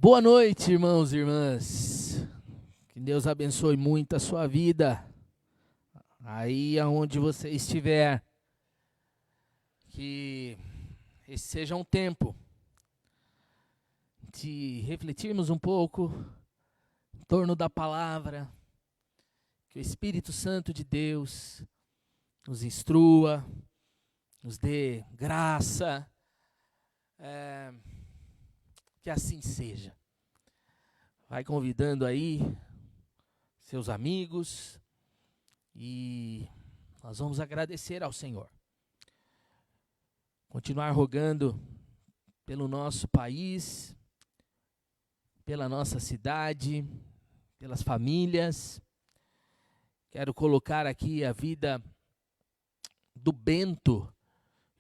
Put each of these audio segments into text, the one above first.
Boa noite, irmãos e irmãs. Que Deus abençoe muito a sua vida, aí aonde você estiver. Que esse seja um tempo de refletirmos um pouco em torno da palavra, que o Espírito Santo de Deus nos instrua, nos dê graça, que assim seja. Vai convidando aí seus amigos e nós vamos agradecer ao Senhor. Continuar rogando pelo nosso país, pela nossa cidade, pelas famílias. Quero colocar aqui a vida do Bento,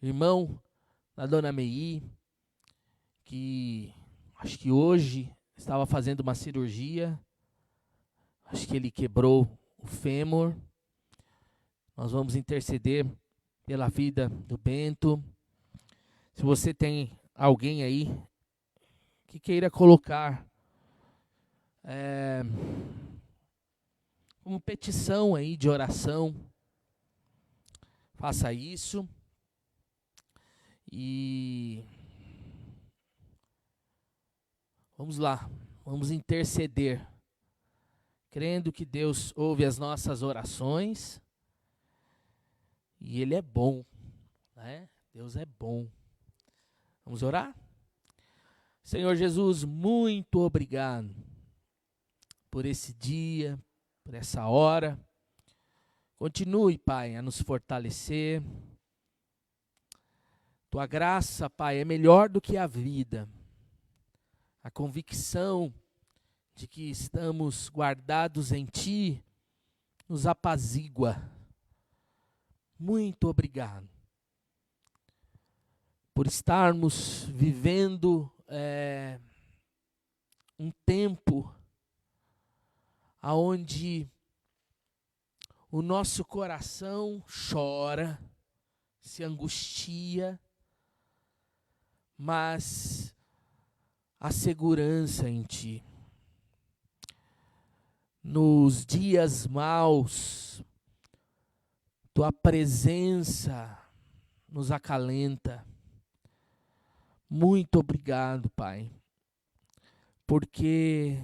irmão da dona Mei, que acho que hoje estava fazendo uma cirurgia. Acho que ele quebrou o fêmur. Nós vamos interceder pela vida do Bento. Se você tem alguém aí que queira colocar uma petição aí de oração, faça isso. E vamos lá, vamos interceder, crendo que Deus ouve as nossas orações e Ele é bom, né? Deus é bom. Vamos orar? Senhor Jesus, muito obrigado por esse dia, por essa hora. Continue, Pai, a nos fortalecer. Tua graça, Pai, é melhor do que a vida. A convicção de que estamos guardados em Ti nos apazigua. Muito obrigado por estarmos vivendo um tempo onde o nosso coração chora, se angustia, mas a segurança em Ti. Nos dias maus, Tua presença nos acalenta. Muito obrigado, Pai, porque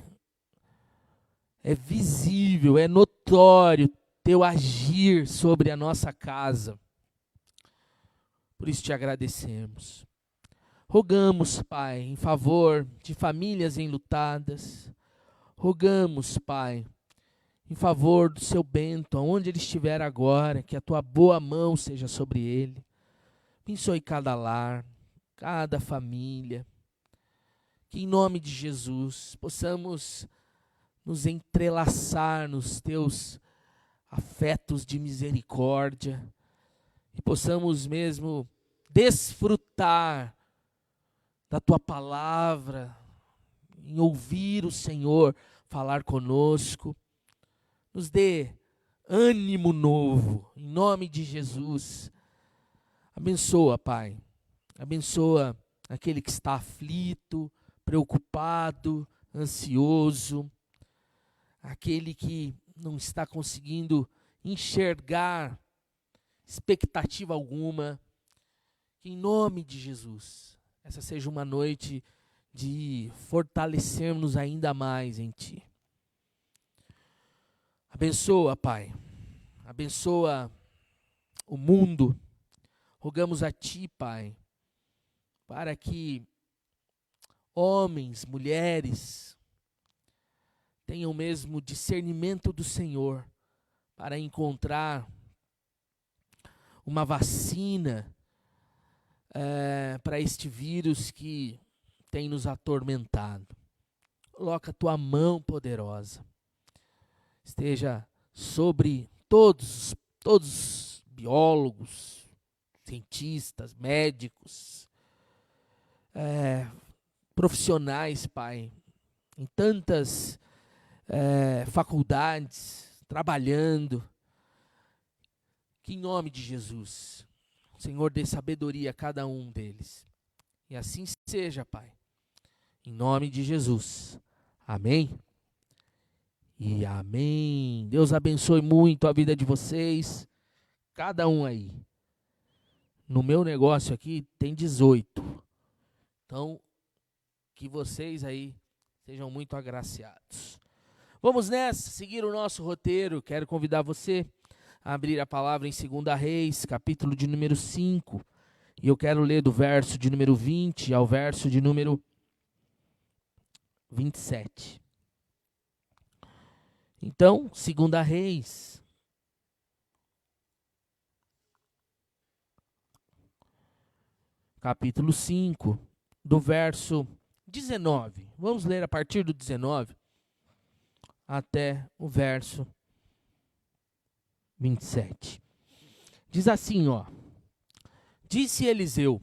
é visível, é notório Teu agir sobre a nossa casa. Por isso te agradecemos. Rogamos, Pai, em favor de famílias enlutadas. Rogamos, Pai, em favor do seu Bento, aonde ele estiver agora, que a Tua boa mão seja sobre ele. Abençoe cada lar, cada família. Que em nome de Jesus possamos nos entrelaçar nos Teus afetos de misericórdia e possamos mesmo desfrutar da Tua palavra, em ouvir o Senhor falar conosco. Nos dê ânimo novo, em nome de Jesus. Abençoa, Pai. Abençoa aquele que está aflito, preocupado, ansioso. Aquele que não está conseguindo enxergar expectativa alguma. Que em nome de Jesus, essa seja uma noite de fortalecermos ainda mais em Ti. Abençoa, Pai. Abençoa o mundo. Rogamos a Ti, Pai, para que homens, mulheres, tenham mesmo discernimento do Senhor para encontrar uma vacina para este vírus que tem nos atormentado. Coloca a Tua mão poderosa. Esteja sobre todos os biólogos, cientistas, médicos, profissionais, Pai, em tantas faculdades, trabalhando. Que em nome de Jesus, o Senhor dê sabedoria a cada um deles. E assim seja, Pai. Em nome de Jesus. Amém? E amém. Deus abençoe muito a vida de vocês. Cada um aí. No meu negócio aqui tem 18. Então, que vocês aí sejam muito agraciados. Vamos nessa, seguir o nosso roteiro. Quero convidar você a abrir a palavra em 2 Reis, capítulo de número 5. E eu quero ler do verso de número 20 ao verso de número 27. Então, 2 Reis, capítulo 5, do verso 19. Vamos ler a partir do 19 até o verso 27. Diz assim, ó. Disse Eliseu,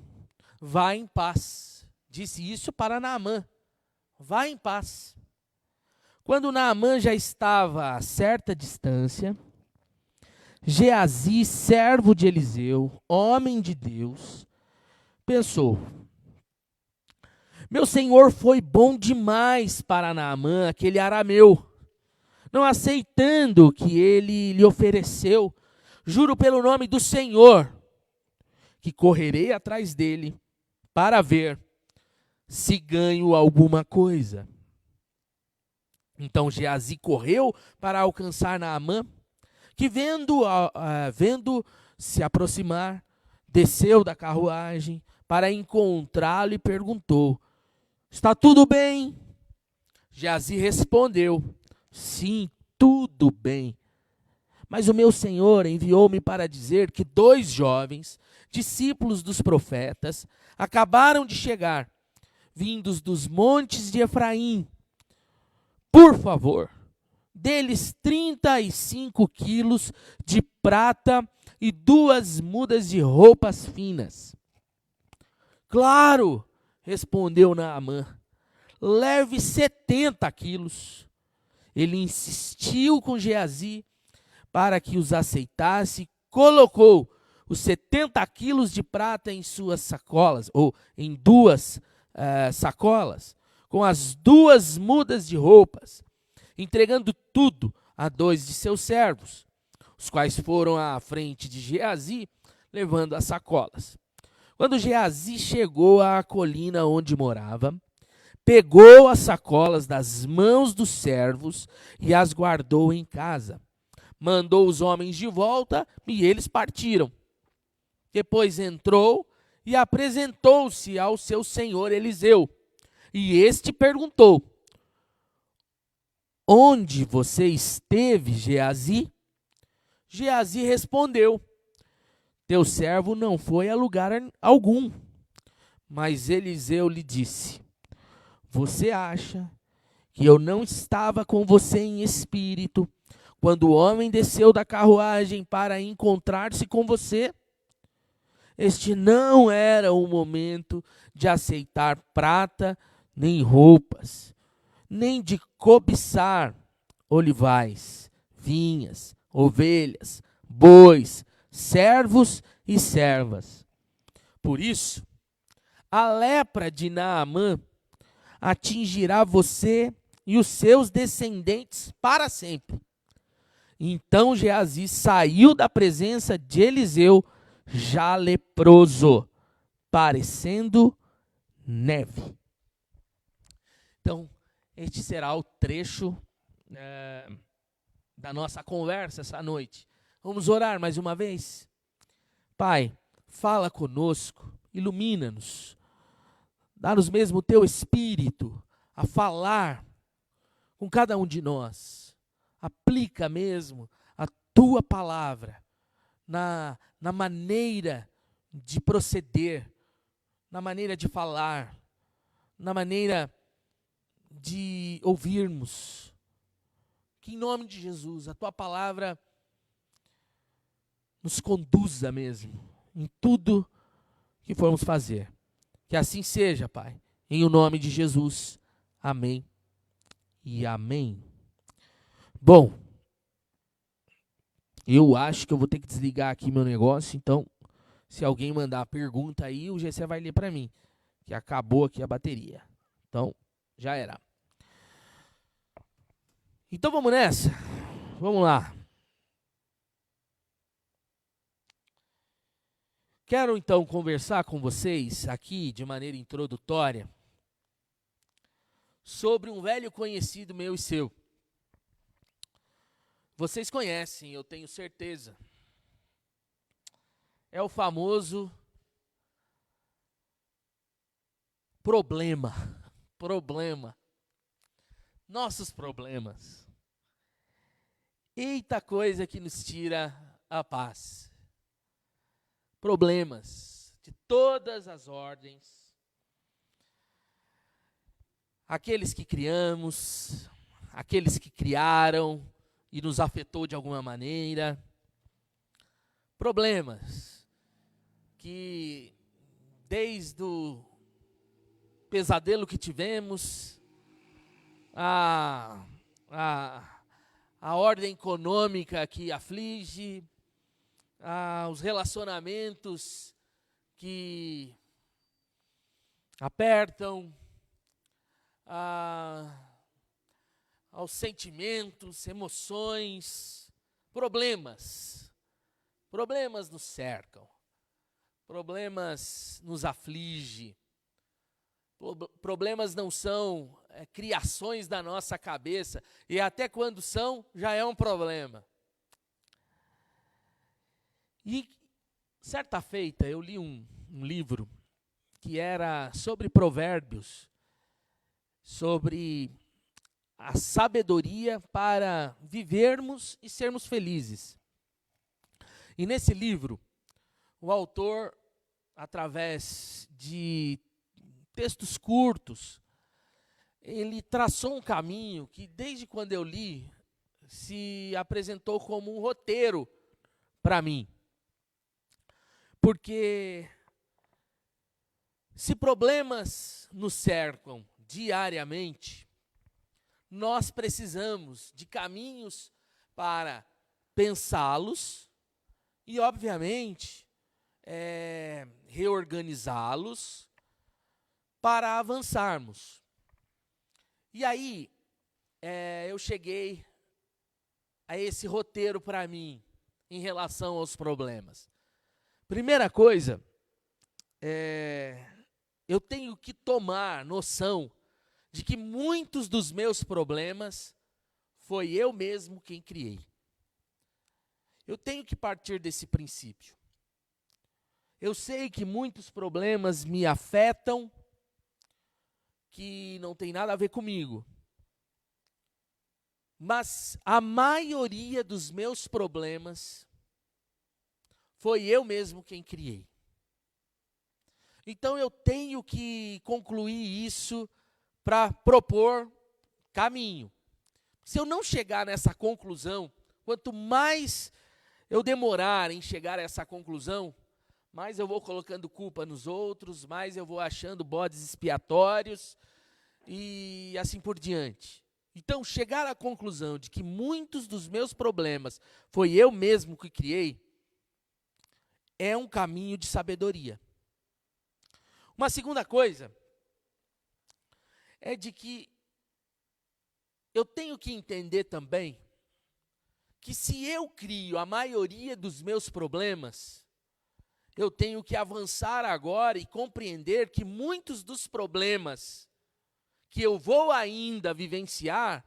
vá em paz. Disse isso para Naamã. Vá em paz. Quando Naamã já estava a certa distância, Geazi, servo de Eliseu, homem de Deus, pensou: meu senhor foi bom demais para Naamã, aquele arameu, não aceitando o que ele lhe ofereceu. Juro pelo nome do Senhor que correrei atrás dele para ver se ganho alguma coisa. Então Geazi correu para alcançar Naamã, que vendo se aproximar, desceu da carruagem para encontrá-lo e perguntou: está tudo bem? Geazi respondeu: sim, tudo bem. Mas o meu senhor enviou-me para dizer que 2 jovens, discípulos dos profetas, acabaram de chegar, vindos dos montes de Efraim. Por favor, dê-lhes 35 quilos de prata e 2 mudas de roupas finas. Claro, respondeu Naamã, leve 70 quilos. Ele insistiu com Geazi para que os aceitasse, colocou os 70 quilos de prata em suas sacolas, ou em 2 sacolas, com as 2 mudas de roupas, entregando tudo a 2 de seus servos, os quais foram à frente de Geazi, levando as sacolas. Quando Geazi chegou à colina onde morava, pegou as sacolas das mãos dos servos e as guardou em casa. Mandou os homens de volta e eles partiram. Depois entrou e apresentou-se ao seu senhor Eliseu. E este perguntou: onde você esteve, Geazi? Geazi respondeu: teu servo não foi a lugar algum. Mas Eliseu lhe disse: você acha que eu não estava com você em espírito quando o homem desceu da carruagem para encontrar-se com você? Este não era o momento de aceitar prata, nem roupas, nem de cobiçar olivais, vinhas, ovelhas, bois, servos e servas. Por isso, a lepra de Naamã atingirá você e os seus descendentes para sempre. Então Geazi saiu da presença de Eliseu, já leproso, parecendo neve. Então, este será o trecho da nossa conversa essa noite. Vamos orar mais uma vez? Pai, fala conosco, ilumina-nos, dá-nos mesmo o teu espírito a falar com cada um de nós. Aplica mesmo a tua palavra na maneira de proceder, na maneira de falar, na maneira de ouvirmos. Que em nome de Jesus a tua palavra nos conduza mesmo em tudo que formos fazer. Que assim seja, Pai, em o nome de Jesus. Amém e amém. Bom, eu acho que eu vou ter que desligar aqui meu negócio, então, se alguém mandar pergunta aí, o GC vai ler para mim, que acabou aqui a bateria. Então, Já era. Então vamos nessa. Vamos lá. Quero então conversar com vocês aqui de maneira introdutória sobre um velho conhecido meu e seu. Vocês conhecem, eu tenho certeza. É o famoso problema. Nossos problemas. Eita coisa que nos tira a paz. Problemas de todas as ordens. Aqueles que criamos, aqueles que criaram e nos afetou de alguma maneira. Problemas que desde o pesadelo que tivemos, a ordem econômica que aflige, os relacionamentos que apertam, aos sentimentos, emoções, problemas nos cercam, problemas nos afligem, problemas não são criações da nossa cabeça, e até quando são, já é um problema. E certa feita eu li um livro que era sobre provérbios, sobre a sabedoria para vivermos e sermos felizes. E nesse livro, o autor, através de textos curtos, ele traçou um caminho que, desde quando eu li, se apresentou como um roteiro para mim. Porque se problemas nos cercam diariamente, nós precisamos de caminhos para pensá-los e, obviamente, reorganizá-los para avançarmos. E aí, eu cheguei a esse roteiro para mim, em relação aos problemas. Primeira coisa, eu tenho que tomar noção de que muitos dos meus problemas foi eu mesmo quem criei. Eu tenho que partir desse princípio. Eu sei que muitos problemas me afetam, que não tem nada a ver comigo. Mas a maioria dos meus problemas foi eu mesmo quem criei. Então eu tenho que concluir isso para propor caminho. Se eu não chegar nessa conclusão, quanto mais eu demorar em chegar a essa conclusão, mais eu vou colocando culpa nos outros, mais eu vou achando bodes expiatórios e assim por diante. Então, chegar à conclusão de que muitos dos meus problemas foi eu mesmo que criei, é um caminho de sabedoria. Uma segunda coisa é de que eu tenho que entender também que se eu crio a maioria dos meus problemas, eu tenho que avançar agora e compreender que muitos dos problemas que eu vou ainda vivenciar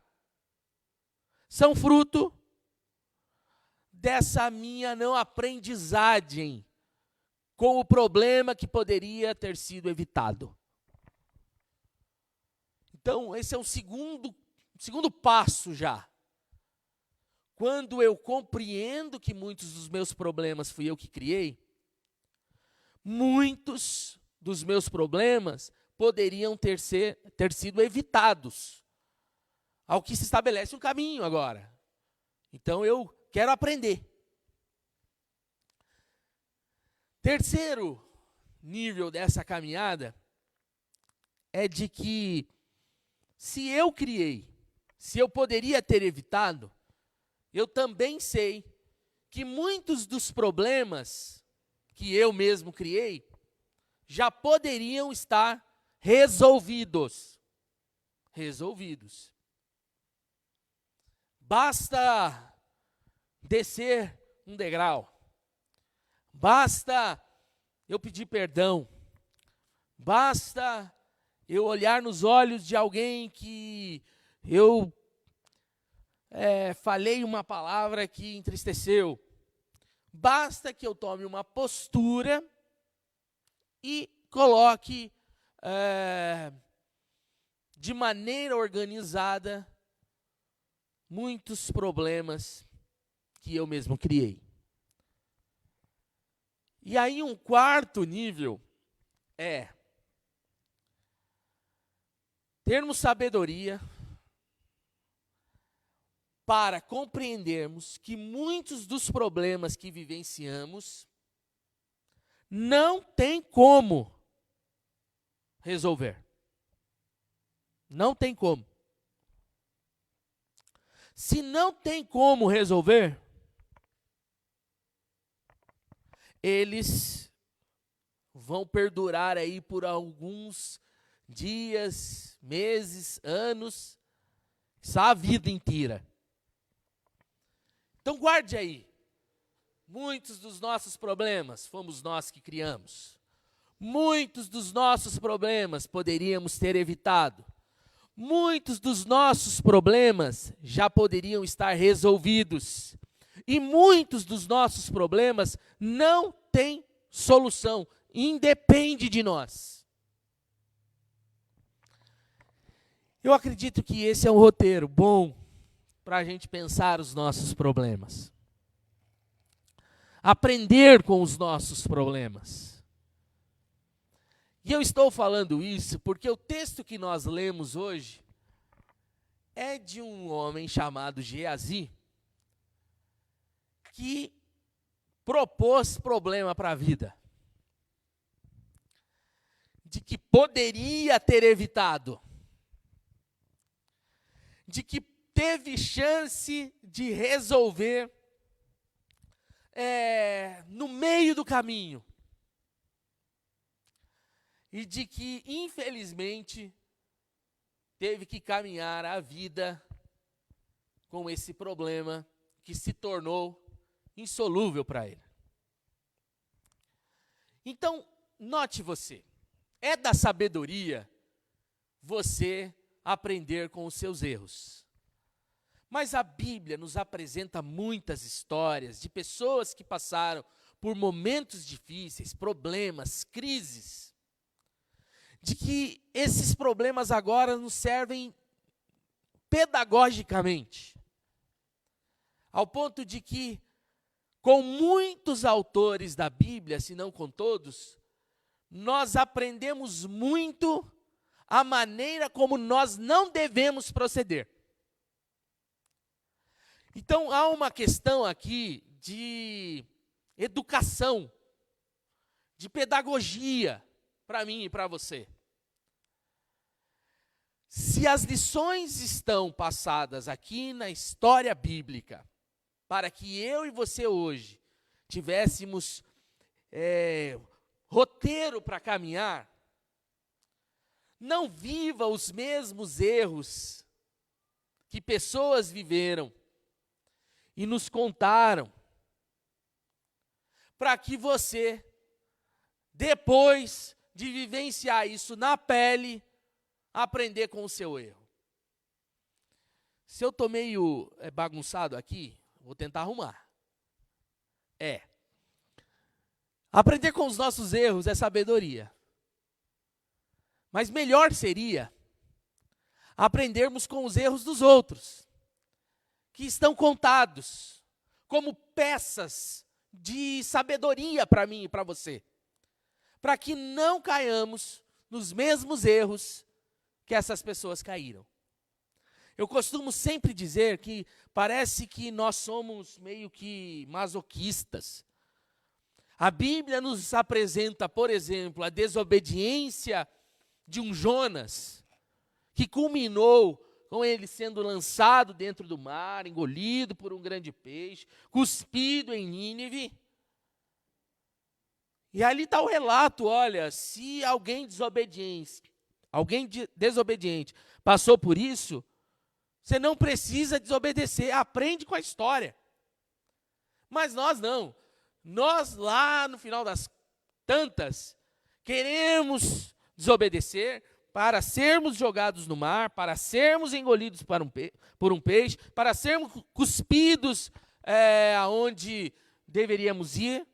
são fruto dessa minha não aprendizagem com o problema que poderia ter sido evitado. Então, esse é o segundo passo já. Quando eu compreendo que muitos dos meus problemas fui eu que criei, muitos dos meus problemas poderiam ter sido evitados. Ao que se estabelece um caminho agora. Então, eu quero aprender. Terceiro nível dessa caminhada é de que se eu criei, se eu poderia ter evitado, eu também sei que muitos dos problemas que eu mesmo criei já poderiam estar resolvidos. resolvidos. Basta descer um degrau. Basta eu pedir perdão. Basta eu olhar nos olhos de alguém que eu falei uma palavra que entristeceu. Basta que eu tome uma postura e coloque de maneira organizada muitos problemas que eu mesmo criei. E aí um quarto nível é termos sabedoria para compreendermos que muitos dos problemas que vivenciamos não tem como resolver. Não tem como. Se não tem como resolver, eles vão perdurar aí por alguns dias, meses, anos, só a vida inteira. Então guarde aí, muitos dos nossos problemas fomos nós que criamos. Muitos dos nossos problemas poderíamos ter evitado. Muitos dos nossos problemas já poderiam estar resolvidos. E muitos dos nossos problemas não têm solução, independe de nós. Eu acredito que esse é um roteiro bom para a gente pensar os nossos problemas. Aprender com os nossos problemas. E eu estou falando isso porque o texto que nós lemos hoje é de um homem chamado Geazi, que propôs problema para a vida, de que poderia ter evitado, de que teve chance de resolver no meio do caminho, e de que, infelizmente, teve que caminhar a vida com esse problema que se tornou insolúvel para ele. Então, note você, é da sabedoria você aprender com os seus erros. Mas a Bíblia nos apresenta muitas histórias de pessoas que passaram por momentos difíceis, problemas, crises, de que esses problemas agora nos servem pedagogicamente, ao ponto de que, com muitos autores da Bíblia, se não com todos, nós aprendemos muito a maneira como nós não devemos proceder. Então, há uma questão aqui de educação, de pedagogia, para mim e para você. Se as lições estão passadas aqui na história bíblica, para que eu e você hoje tivéssemos roteiro para caminhar, não viva os mesmos erros que pessoas viveram e nos contaram, para que você, depois de vivenciar isso na pele, aprender com o seu erro. Se eu estou meio bagunçado aqui, vou tentar arrumar. Aprender com os nossos erros é sabedoria. Mas melhor seria aprendermos com os erros dos outros, que estão contados como peças de sabedoria para mim e para você, para que não caiamos nos mesmos erros que essas pessoas caíram. Eu costumo sempre dizer que parece que nós somos meio que masoquistas. A Bíblia nos apresenta, por exemplo, a desobediência de um Jonas, que culminou com ele sendo lançado dentro do mar, engolido por um grande peixe, cuspido em Nínive. E ali está o relato, olha, se alguém desobediente alguém desobediente, passou por isso, você não precisa desobedecer, aprende com a história. Mas nós não. Nós lá no final das tantas, queremos desobedecer para sermos jogados no mar, para sermos engolidos por um peixe, para sermos cuspidos aonde deveríamos ir.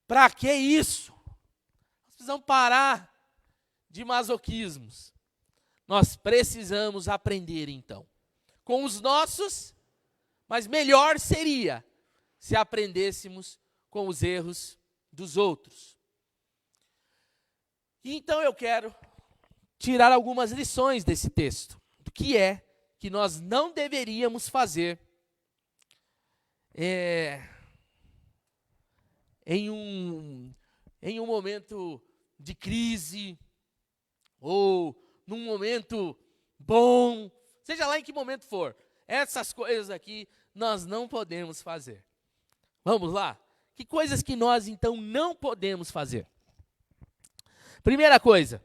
Para que isso? Nós precisamos parar de masoquismos. Nós precisamos aprender, então, com os nossos, mas melhor seria se aprendêssemos com os erros dos outros. Então eu quero tirar algumas lições desse texto, do que é que nós não deveríamos fazer em um momento de crise, ou num momento bom, seja lá em que momento for. Essas coisas aqui nós não podemos fazer. Vamos lá? Que coisas que nós então não podemos fazer? Primeira coisa,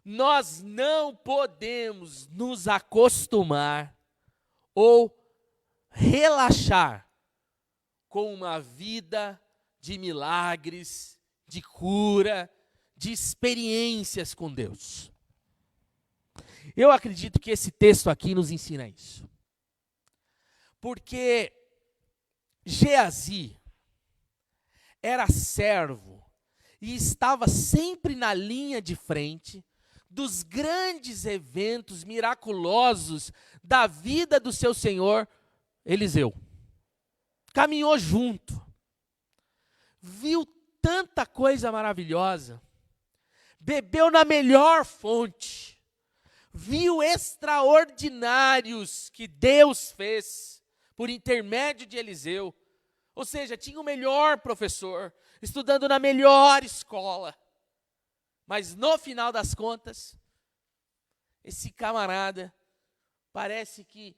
nós não podemos nos acostumar ou relaxar com uma vida de milagres, de cura, de experiências com Deus. Eu acredito que esse texto aqui nos ensina isso. Porque Geazi era servo e estava sempre na linha de frente dos grandes eventos miraculosos da vida do seu senhor Eliseu. Caminhou junto, viu tanta coisa maravilhosa, bebeu na melhor fonte, viu extraordinários que Deus fez por intermédio de Eliseu. Ou seja, tinha o melhor professor, estudando na melhor escola. Mas no final das contas, esse camarada parece que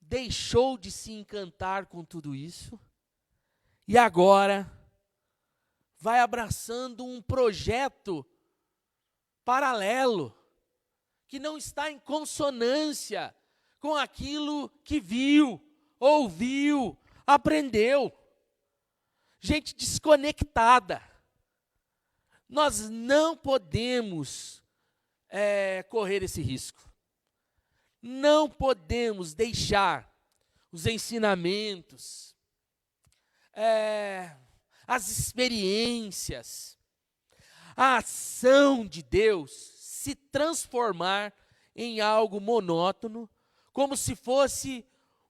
deixou de se encantar com tudo isso e agora vai abraçando um projeto paralelo que não está em consonância com aquilo que viu, ouviu, aprendeu. Gente desconectada. Nós não podemos correr esse risco. Não podemos deixar os ensinamentos, as experiências, a ação de Deus se transformar em algo monótono, como se fosse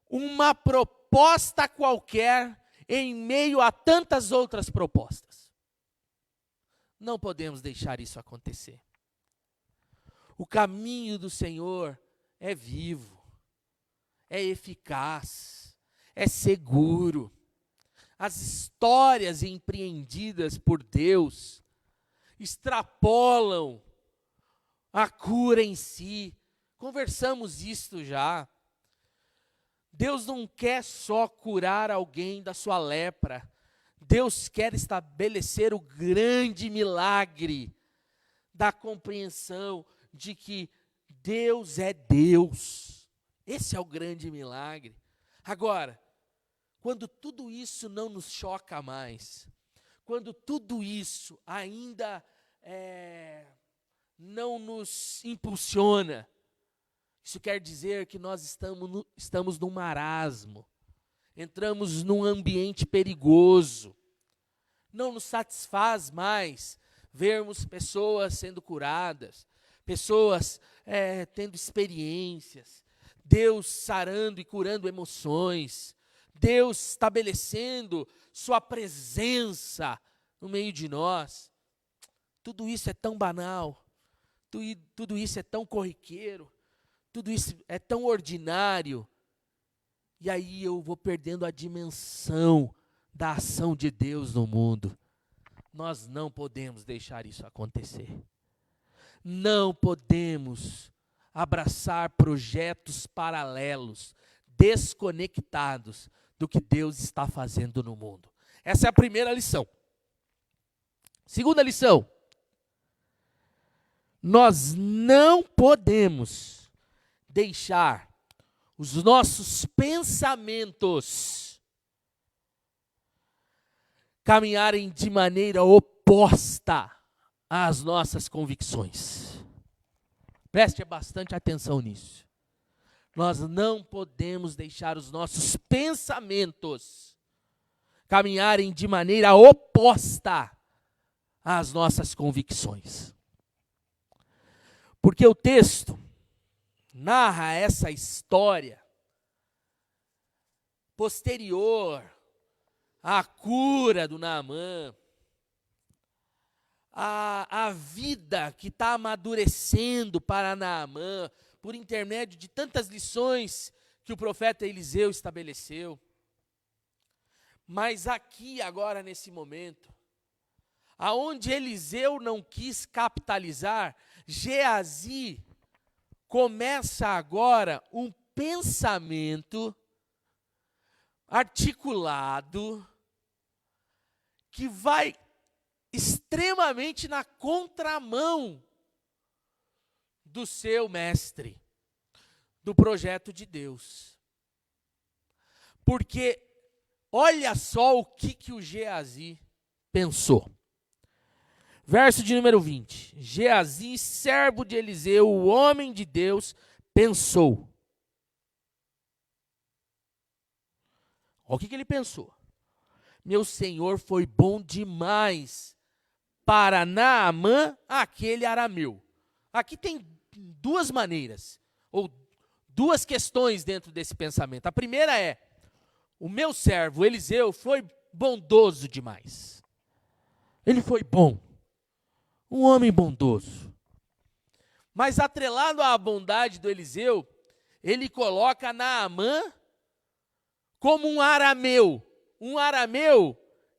uma proposta qualquer em meio a tantas outras propostas. Não podemos deixar isso acontecer. O caminho do Senhor é vivo, é eficaz, é seguro. As histórias empreendidas por Deus extrapolam a cura em si. Conversamos isto já. Deus não quer só curar alguém da sua lepra. Deus quer estabelecer o grande milagre da compreensão de que Deus é Deus. Esse é o grande milagre. Agora, quando tudo isso não nos choca mais, quando tudo isso ainda não nos impulsiona, isso quer dizer que nós estamos num marasmo, entramos num ambiente perigoso. Não nos satisfaz mais vermos pessoas sendo curadas, pessoas tendo experiências, Deus sarando e curando emoções, Deus estabelecendo sua presença no meio de nós. Tudo isso é tão banal, tudo isso é tão corriqueiro, tudo isso é tão ordinário. E aí eu vou perdendo a dimensão da ação de Deus no mundo. Nós não podemos deixar isso acontecer. Não podemos abraçar projetos paralelos, desconectados do que Deus está fazendo no mundo. Essa é a primeira lição. Segunda lição. nós não podemos deixar os nossos pensamentos caminharem de maneira oposta às nossas convicções. Preste bastante atenção nisso. Nós não podemos deixar os nossos pensamentos caminharem de maneira oposta às nossas convicções. Porque o texto narra essa história posterior à cura do Naamã, a vida que está amadurecendo para Naamã, por intermédio de tantas lições que o profeta Eliseu estabeleceu. Mas aqui, agora, nesse momento, aonde Eliseu não quis capitalizar, Geazi começa agora um pensamento articulado que vai extremamente na contramão do seu mestre, do projeto de Deus. Porque olha só o que o Geazi pensou. Verso de número 20. Geazi, servo de Eliseu, o homem de Deus, pensou. Olha o que ele pensou. Meu senhor foi bom demais para Naamã, aquele arameu. Aqui tem duas maneiras, ou duas questões dentro desse pensamento. A primeira é, o meu servo Eliseu foi bondoso demais. Ele foi bom. Um homem bondoso. Mas atrelado à bondade do Eliseu, ele coloca Naamã como um arameu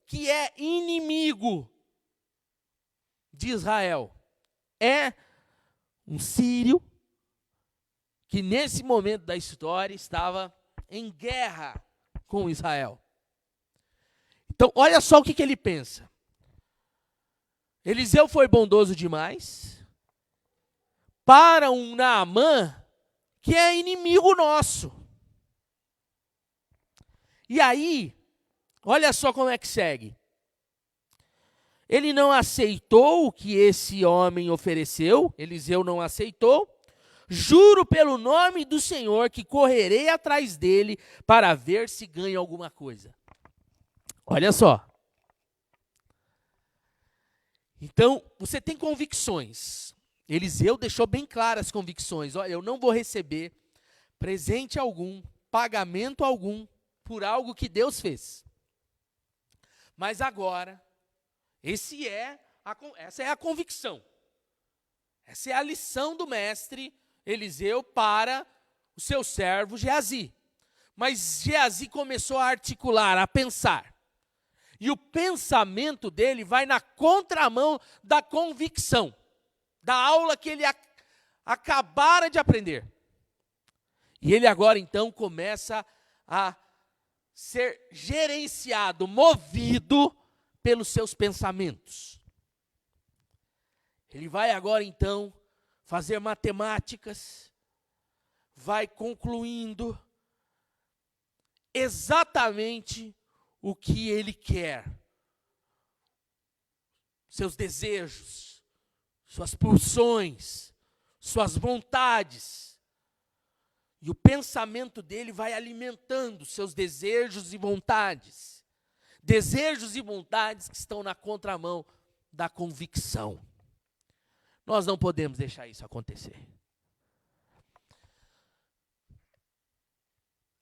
que é inimigo de Israel. É um sírio que nesse momento da história estava em guerra com Israel. Então, olha só o que ele pensa. Eliseu foi bondoso demais para um Naamã que é inimigo nosso. E aí, olha só como é que segue. Ele não aceitou o que esse homem ofereceu, Eliseu não aceitou. Juro pelo nome do Senhor que correrei atrás dele para ver se ganha alguma coisa. Olha só. Então, você tem convicções. Eliseu deixou bem claras as convicções. Olha, eu não vou receber presente algum, pagamento algum, por algo que Deus fez. Mas agora, essa é a convicção. Essa é a lição do mestre Eliseu para o seu servo Geazi. Mas Geazi começou a articular, a pensar. E o pensamento dele vai na contramão da convicção, da aula que ele acabara de aprender. E ele agora então começa a ser gerenciado, movido pelos seus pensamentos. Ele vai agora então fazer matemáticas, vai concluindo exatamente o que ele quer, seus desejos, suas pulsões, suas vontades. E o pensamento dele vai alimentando seus desejos e vontades. Desejos e vontades que estão na contramão da convicção. Nós não podemos deixar isso acontecer.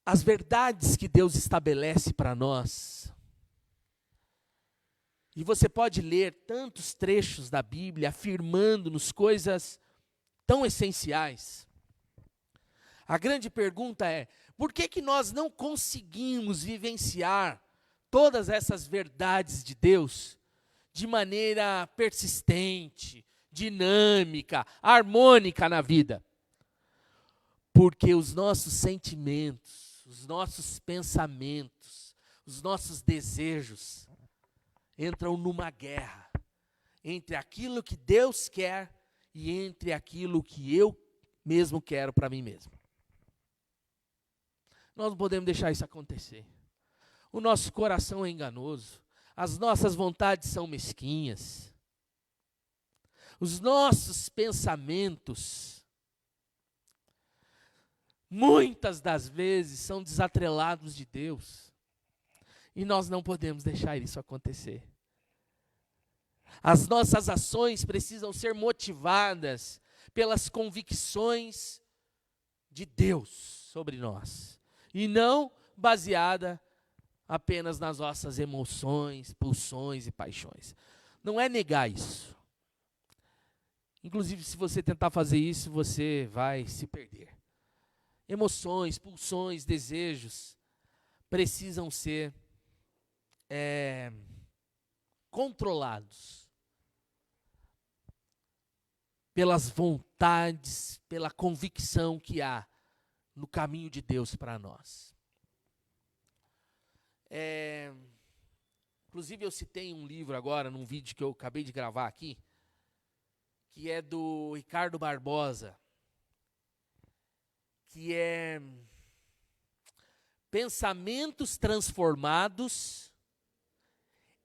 As verdades que Deus estabelece para nós, e você pode ler tantos trechos da Bíblia afirmando-nos coisas tão essenciais. A grande pergunta é, por que nós não conseguimos vivenciar todas essas verdades de Deus de maneira persistente, dinâmica, harmônica na vida? Porque os nossos sentimentos, os nossos pensamentos, os nossos desejos entram numa guerra entre aquilo que Deus quer e entre aquilo que eu mesmo quero para mim mesmo. Nós não podemos deixar isso acontecer. O nosso coração é enganoso. As nossas vontades são mesquinhas. Os nossos pensamentos, muitas das vezes, são desatrelados de Deus. E nós não podemos deixar isso acontecer. As nossas ações precisam ser motivadas pelas convicções de Deus sobre nós. E não baseada apenas nas nossas emoções, pulsões e paixões. Não é negar isso. Inclusive, se você tentar fazer isso, você vai se perder. Emoções, pulsões, desejos precisam ser controlados pelas vontades, pela convicção que há no caminho de Deus para nós. Inclusive, eu citei um livro agora, num vídeo que eu acabei de gravar aqui, que é do Ricardo Barbosa, que é Pensamentos Transformados,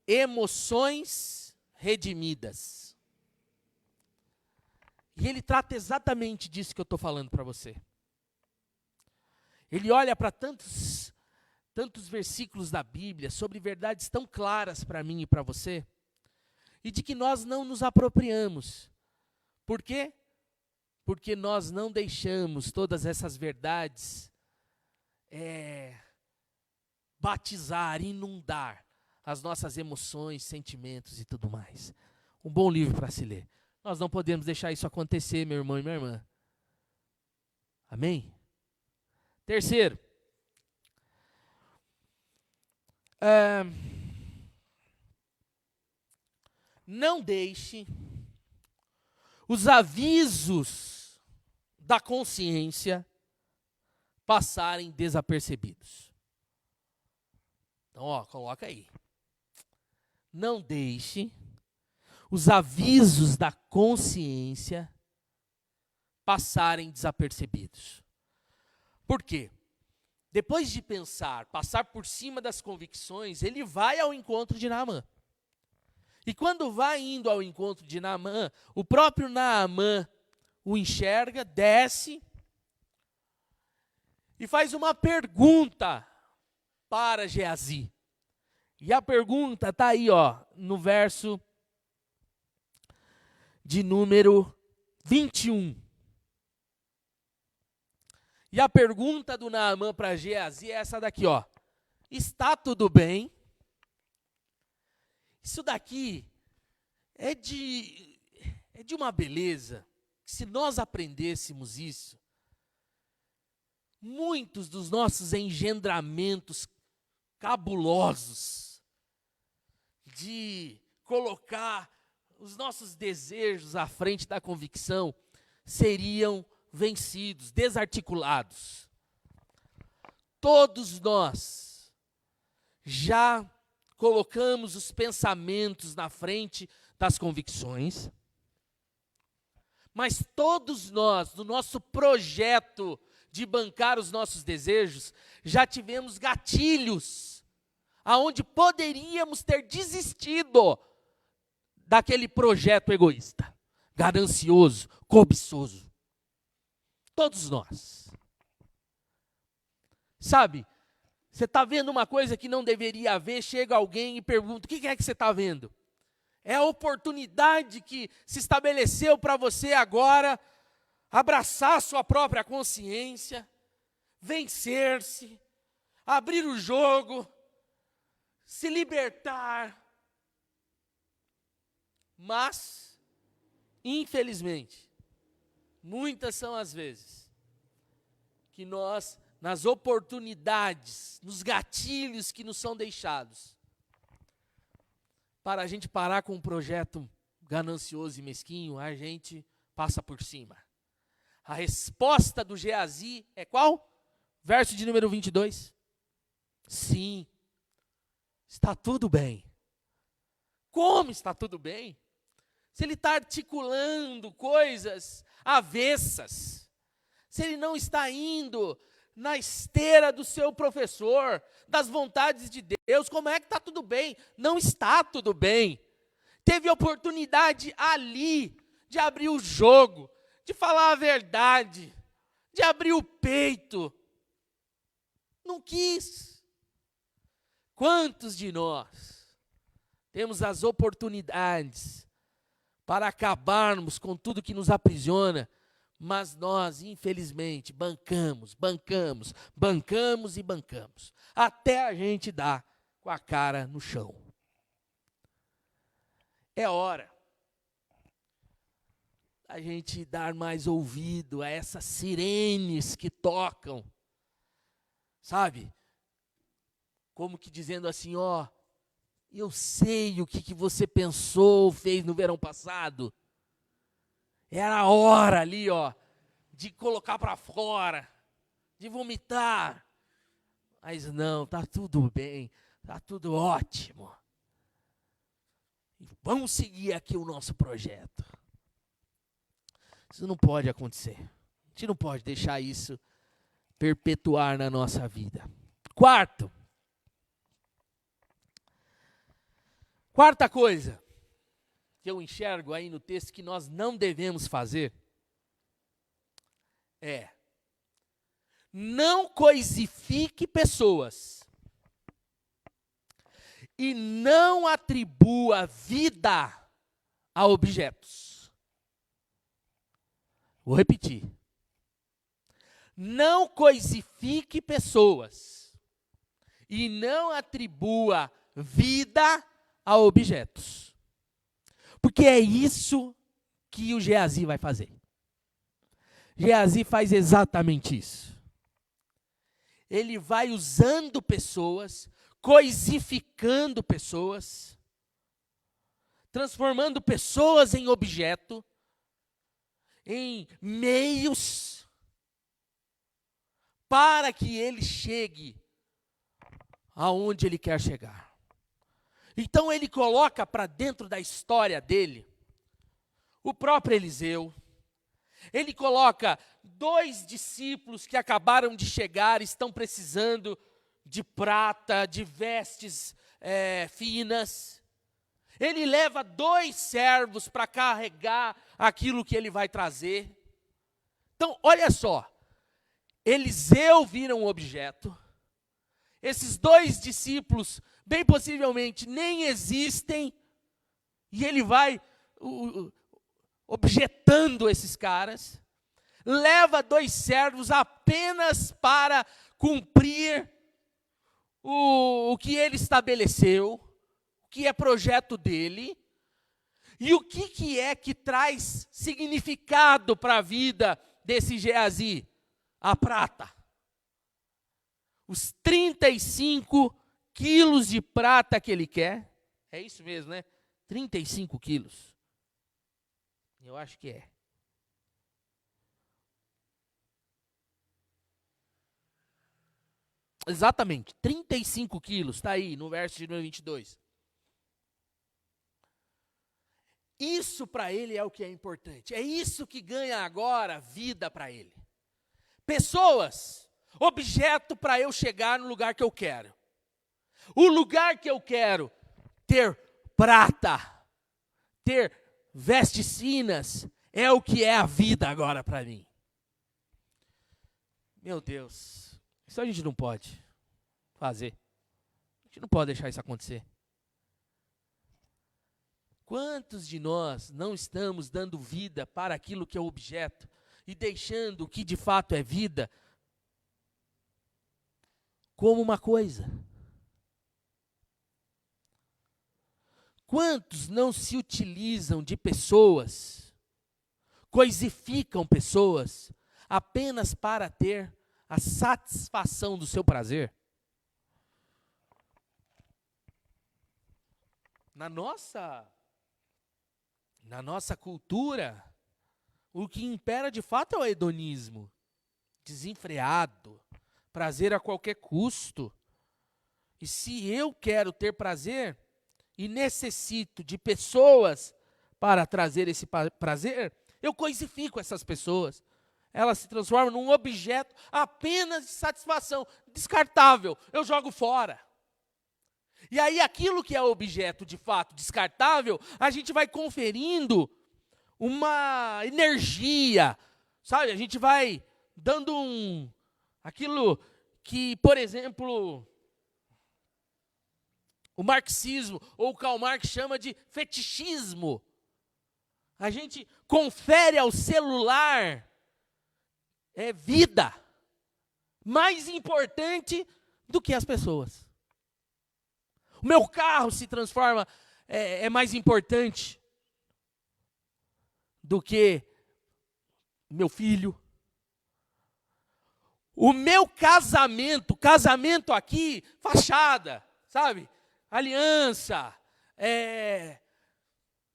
Emoções Redimidas. E ele trata exatamente disso que eu estou falando para você. Ele olha para tantos versículos da Bíblia sobre verdades tão claras para mim e para você, e de que nós não nos apropriamos. Por quê? Porque nós não deixamos todas essas verdades batizar, inundar as nossas emoções, sentimentos e tudo mais. Um bom livro para se ler. Nós não podemos deixar isso acontecer, meu irmão e minha irmã. Amém? Terceiro, não deixe os avisos da consciência passarem desapercebidos. Então, coloca aí. Não deixe os avisos da consciência passarem desapercebidos. Por quê? Depois de passar por cima das convicções, ele vai ao encontro de Naamã. E quando vai indo ao encontro de Naamã, o próprio Naamã o enxerga, desce e faz uma pergunta para Geazi. E a pergunta está aí, no verso de número 21. E a pergunta do Naamã para Geazi é essa daqui, está tudo bem? Isso daqui é de uma beleza. Se nós aprendêssemos isso, muitos dos nossos engendramentos cabulosos de colocar os nossos desejos à frente da convicção seriam vencidos, desarticulados. Todos nós já colocamos os pensamentos na frente das convicções, mas todos nós, no nosso projeto de bancar os nossos desejos, já tivemos gatilhos aonde poderíamos ter desistido daquele projeto egoísta, ganancioso, cobiçoso. Todos nós. Sabe, você está vendo uma coisa que não deveria haver, chega alguém e pergunta, o que é que você está vendo? É a oportunidade que se estabeleceu para você agora abraçar a sua própria consciência, vencer-se, abrir o jogo, se libertar. Mas, infelizmente, muitas são as vezes que nós, nas oportunidades, nos gatilhos que nos são deixados, para a gente parar com um projeto ganancioso e mesquinho, a gente passa por cima. A resposta do Geazi é qual? Verso de número 22. Sim, está tudo bem. Como está tudo bem? se ele está articulando coisas avessas, se ele não está indo na esteira do seu professor, das vontades de Deus, como é que está tudo bem? Não está tudo bem. Teve oportunidade ali de abrir o jogo, de falar a verdade, de abrir o peito. Não quis. Quantos de nós temos as oportunidades para acabarmos com tudo que nos aprisiona, mas nós, infelizmente, bancamos, até a gente dar com a cara no chão. É hora a gente dar mais ouvido a essas sirenes que tocam, sabe? Como que dizendo assim, ó, eu sei o que você pensou, fez no verão passado. Era a hora ali, ó, de colocar para fora, de vomitar. Mas não, tá tudo bem, tá tudo ótimo. Vamos seguir aqui o nosso projeto. Isso não pode acontecer. A gente não pode deixar isso perpetuar na nossa vida. Quarta coisa que eu enxergo aí no texto que nós não devemos fazer é: não coisifique pessoas e não atribua vida a objetos. Vou repetir. Não coisifique pessoas e não atribua vida a objetos. Porque é isso que o Geazi vai fazer. Geazi faz exatamente isso. Ele vai usando pessoas, coisificando pessoas, transformando pessoas em objeto, em meios, para que ele chegue aonde ele quer chegar. Então ele coloca para dentro da história dele o próprio Eliseu. Ele coloca 2 discípulos que acabaram de chegar, estão precisando de prata, de vestes finas. Ele leva 2 servos para carregar aquilo que ele vai trazer. Então, olha só. Eliseu vira um objeto. Esses 2 discípulos, bem possivelmente, nem existem. E ele vai objetando esses caras. Leva 2 servos apenas para cumprir o que ele estabeleceu, o que é projeto dele. E o que é que traz significado para a vida desse Geazi? A prata. Os 35 quilos de prata que ele quer. É isso mesmo, né? 35 quilos. Eu acho que é. Exatamente, 35 quilos, está aí no verso de número 22. Isso para ele é o que é importante. É isso que ganha agora vida para ele. Pessoas, objeto para eu chegar no lugar que eu quero. O lugar que eu quero ter prata, ter vestes finas, é o que é a vida agora para mim. Meu Deus, isso a gente não pode fazer. A gente não pode deixar isso acontecer. Quantos de nós não estamos dando vida para aquilo que é objeto e deixando o que de fato é vida como uma coisa? Quantos não se utilizam de pessoas, coisificam pessoas apenas para ter a satisfação do seu prazer? Na nossa cultura, o que impera de fato é o hedonismo, desenfreado, prazer a qualquer custo. E se eu quero ter prazer e necessito de pessoas para trazer esse prazer, eu coisifico essas pessoas. Elas se transformam num objeto apenas de satisfação, descartável. Eu jogo fora. E aí aquilo que é objeto de fato descartável, a gente vai conferindo uma energia, sabe? A gente vai dando aquilo que, por exemplo, o marxismo ou o Karl Marx chama de fetichismo. A gente confere ao celular vida mais importante do que as pessoas. O meu carro se transforma, é mais importante do que meu filho. O meu casamento aqui, fachada, sabe? Aliança,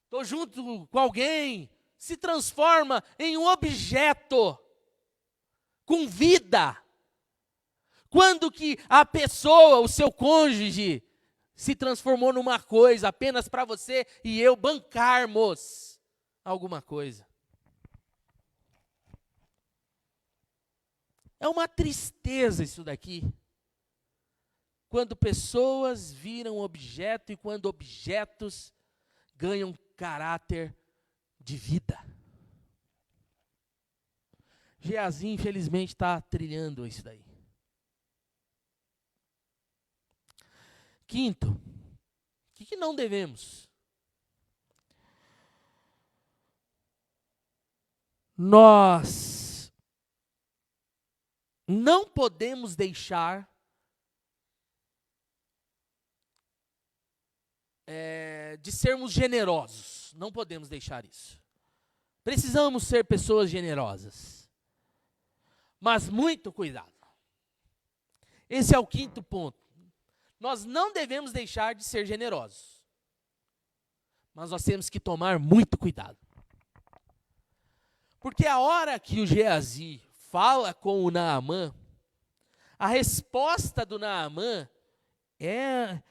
estou junto com alguém, se transforma em um objeto com vida. Quando que a pessoa, o seu cônjuge, se transformou numa coisa apenas para você e eu bancarmos alguma coisa? É uma tristeza isso daqui. Quando pessoas viram objeto e quando objetos ganham caráter de vida. Geazi, infelizmente, está trilhando isso daí. Quinto, o que não devemos? Nós não podemos deixar de sermos generosos. Não podemos deixar isso. Precisamos ser pessoas generosas. Mas muito cuidado. Esse é o quinto ponto. Nós não devemos deixar de ser generosos. Mas nós temos que tomar muito cuidado. Porque a hora que o Geazi fala com o Naamã, a resposta do Naamã é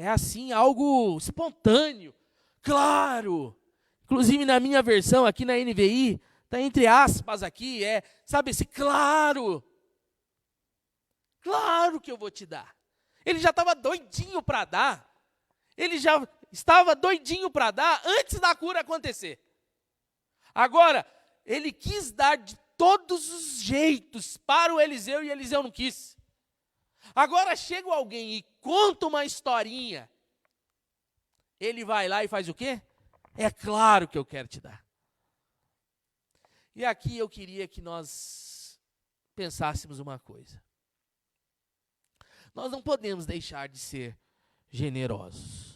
assim, algo espontâneo, claro. Inclusive na minha versão, aqui na NVI, está entre aspas aqui, sabe, esse claro. Claro que eu vou te dar. Ele já estava doidinho para dar. Ele já estava doidinho para dar antes da cura acontecer. Agora, ele quis dar de todos os jeitos para o Eliseu e Eliseu não quis. Agora chega alguém e conta uma historinha. Ele vai lá e faz o quê? É claro que eu quero te dar. E aqui eu queria que nós pensássemos uma coisa. Nós não podemos deixar de ser generosos.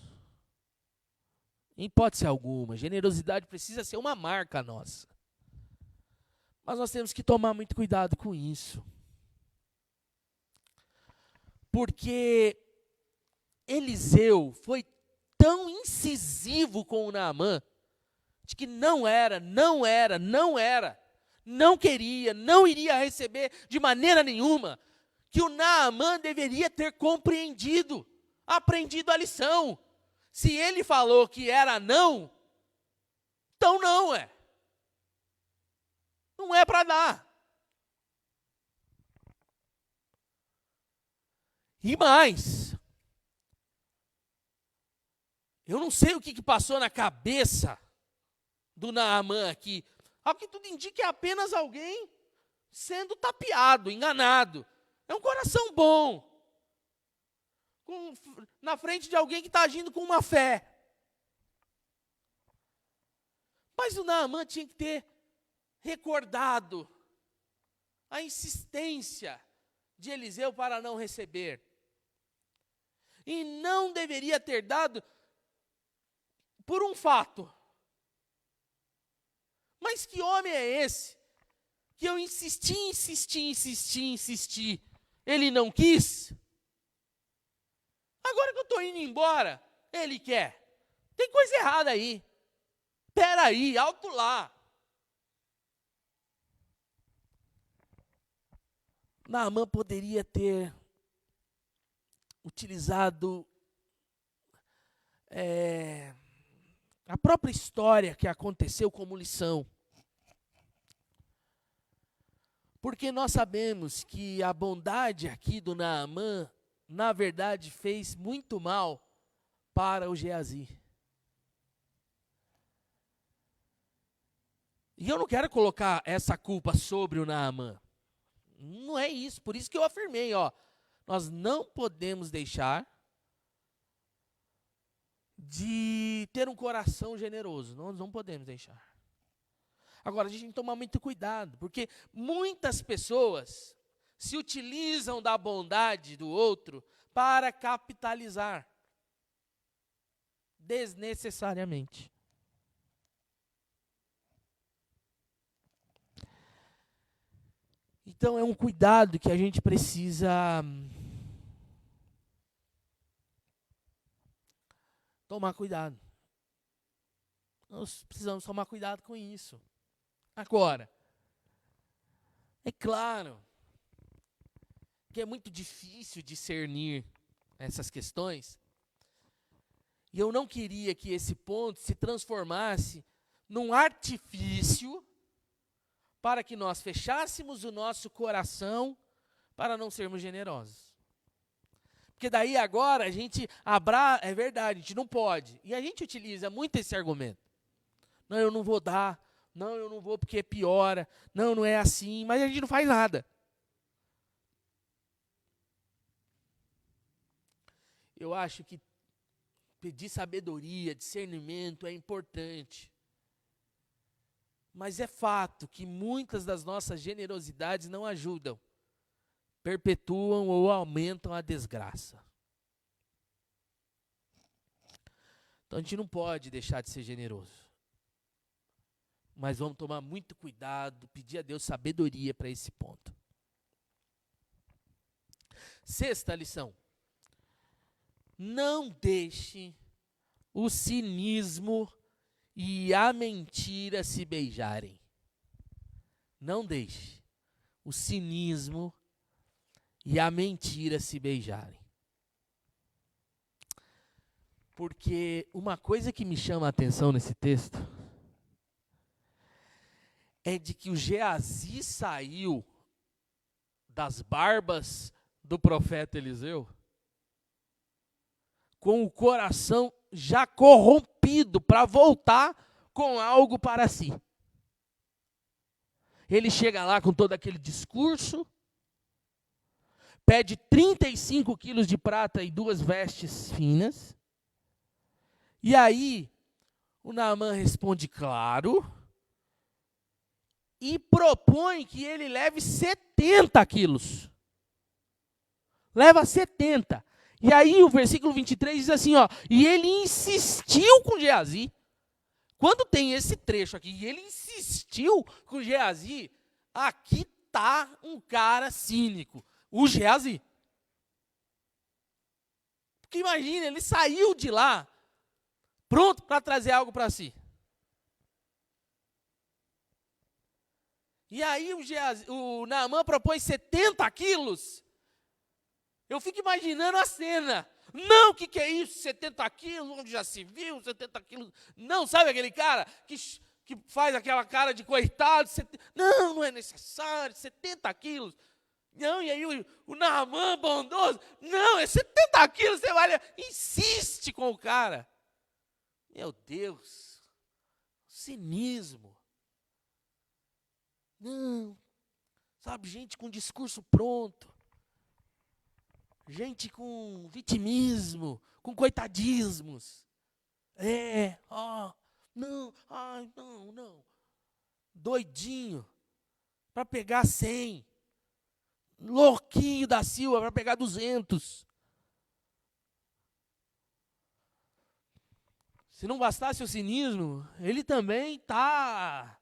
Em hipótese alguma, generosidade precisa ser uma marca nossa. Mas nós temos que tomar muito cuidado com isso. Porque Eliseu foi tão incisivo com o Naamã, de que não queria, não iria receber de maneira nenhuma, que o Naamã deveria ter compreendido, aprendido a lição. Se ele falou que era não, então não é. Não é para dar. E mais, eu não sei o que passou na cabeça do Naamã aqui. Ao que tudo indica é apenas alguém sendo tapeado, enganado. É um coração bom. Na frente de alguém que está agindo com uma fé. Mas o Naamã tinha que ter recordado a insistência de Eliseu para não receber. E não deveria ter dado por um fato. Mas que homem é esse? Que eu insisti. Ele não quis. Agora que eu estou indo embora, ele quer. Tem coisa errada aí. Espera aí, alto lá. Naamã poderia ter utilizado própria história que aconteceu como lição. Porque nós sabemos que a bondade aqui do Naamã, na verdade, fez muito mal para o Geazi. E eu não quero colocar essa culpa sobre o Naamã. Não é isso, por isso que eu afirmei, nós não podemos deixar de ter um coração generoso. Nós não podemos deixar. Agora, a gente tem que tomar muito cuidado, porque muitas pessoas se utilizam da bondade do outro para capitalizar desnecessariamente. Então, é um cuidado que a gente precisa tomar cuidado. Nós precisamos tomar cuidado com isso. Agora, é claro que é muito difícil discernir essas questões, e eu não queria que esse ponto se transformasse num artifício para que nós fechássemos o nosso coração para não sermos generosos. Porque daí agora a gente é verdade, a gente não pode. E a gente utiliza muito esse argumento. Não, eu não vou dar. Não, eu não vou porque piora. Não, não é assim. Mas a gente não faz nada. Eu acho que pedir sabedoria, discernimento é importante. Mas é fato que muitas das nossas generosidades não ajudam, perpetuam ou aumentam a desgraça. Então a gente não pode deixar de ser generoso. Mas vamos tomar muito cuidado, pedir a Deus sabedoria para esse ponto. Sexta lição. Não deixe o cinismo e a mentira se beijarem. Não deixe o cinismo e a mentira se beijarem. Porque uma coisa que me chama a atenção nesse texto é de que o Geazi saiu das barbas do profeta Eliseu com o coração já corrompido para voltar com algo para si. Ele chega lá com todo aquele discurso, pede 35 quilos de prata e 2 vestes finas, e aí o Naamã responde claro, e propõe que ele leve 70 quilos. Leva 70. E aí o versículo 23 diz assim, e ele insistiu com Geazi. Quando tem esse trecho aqui, e ele insistiu com Geazi, aqui está um cara cínico, o Geazi. Porque imagina, ele saiu de lá, pronto para trazer algo para si. E aí o Naamã propõe 70 quilos. Eu fico imaginando a cena. Não, o que é isso? 70 quilos, onde já se viu, 70 quilos. Não, sabe aquele cara que faz aquela cara de coitado? Não é necessário, 70 quilos. Não, e aí o Naamã bondoso, não, é 70 quilos, você vai, insiste com o cara. Meu Deus, cinismo. Não, sabe, gente com discurso pronto. Gente com vitimismo, com coitadismos. Não. Doidinho, para pegar 100. Louquinho da Silva, para pegar 200. Se não bastasse o cinismo, ele também está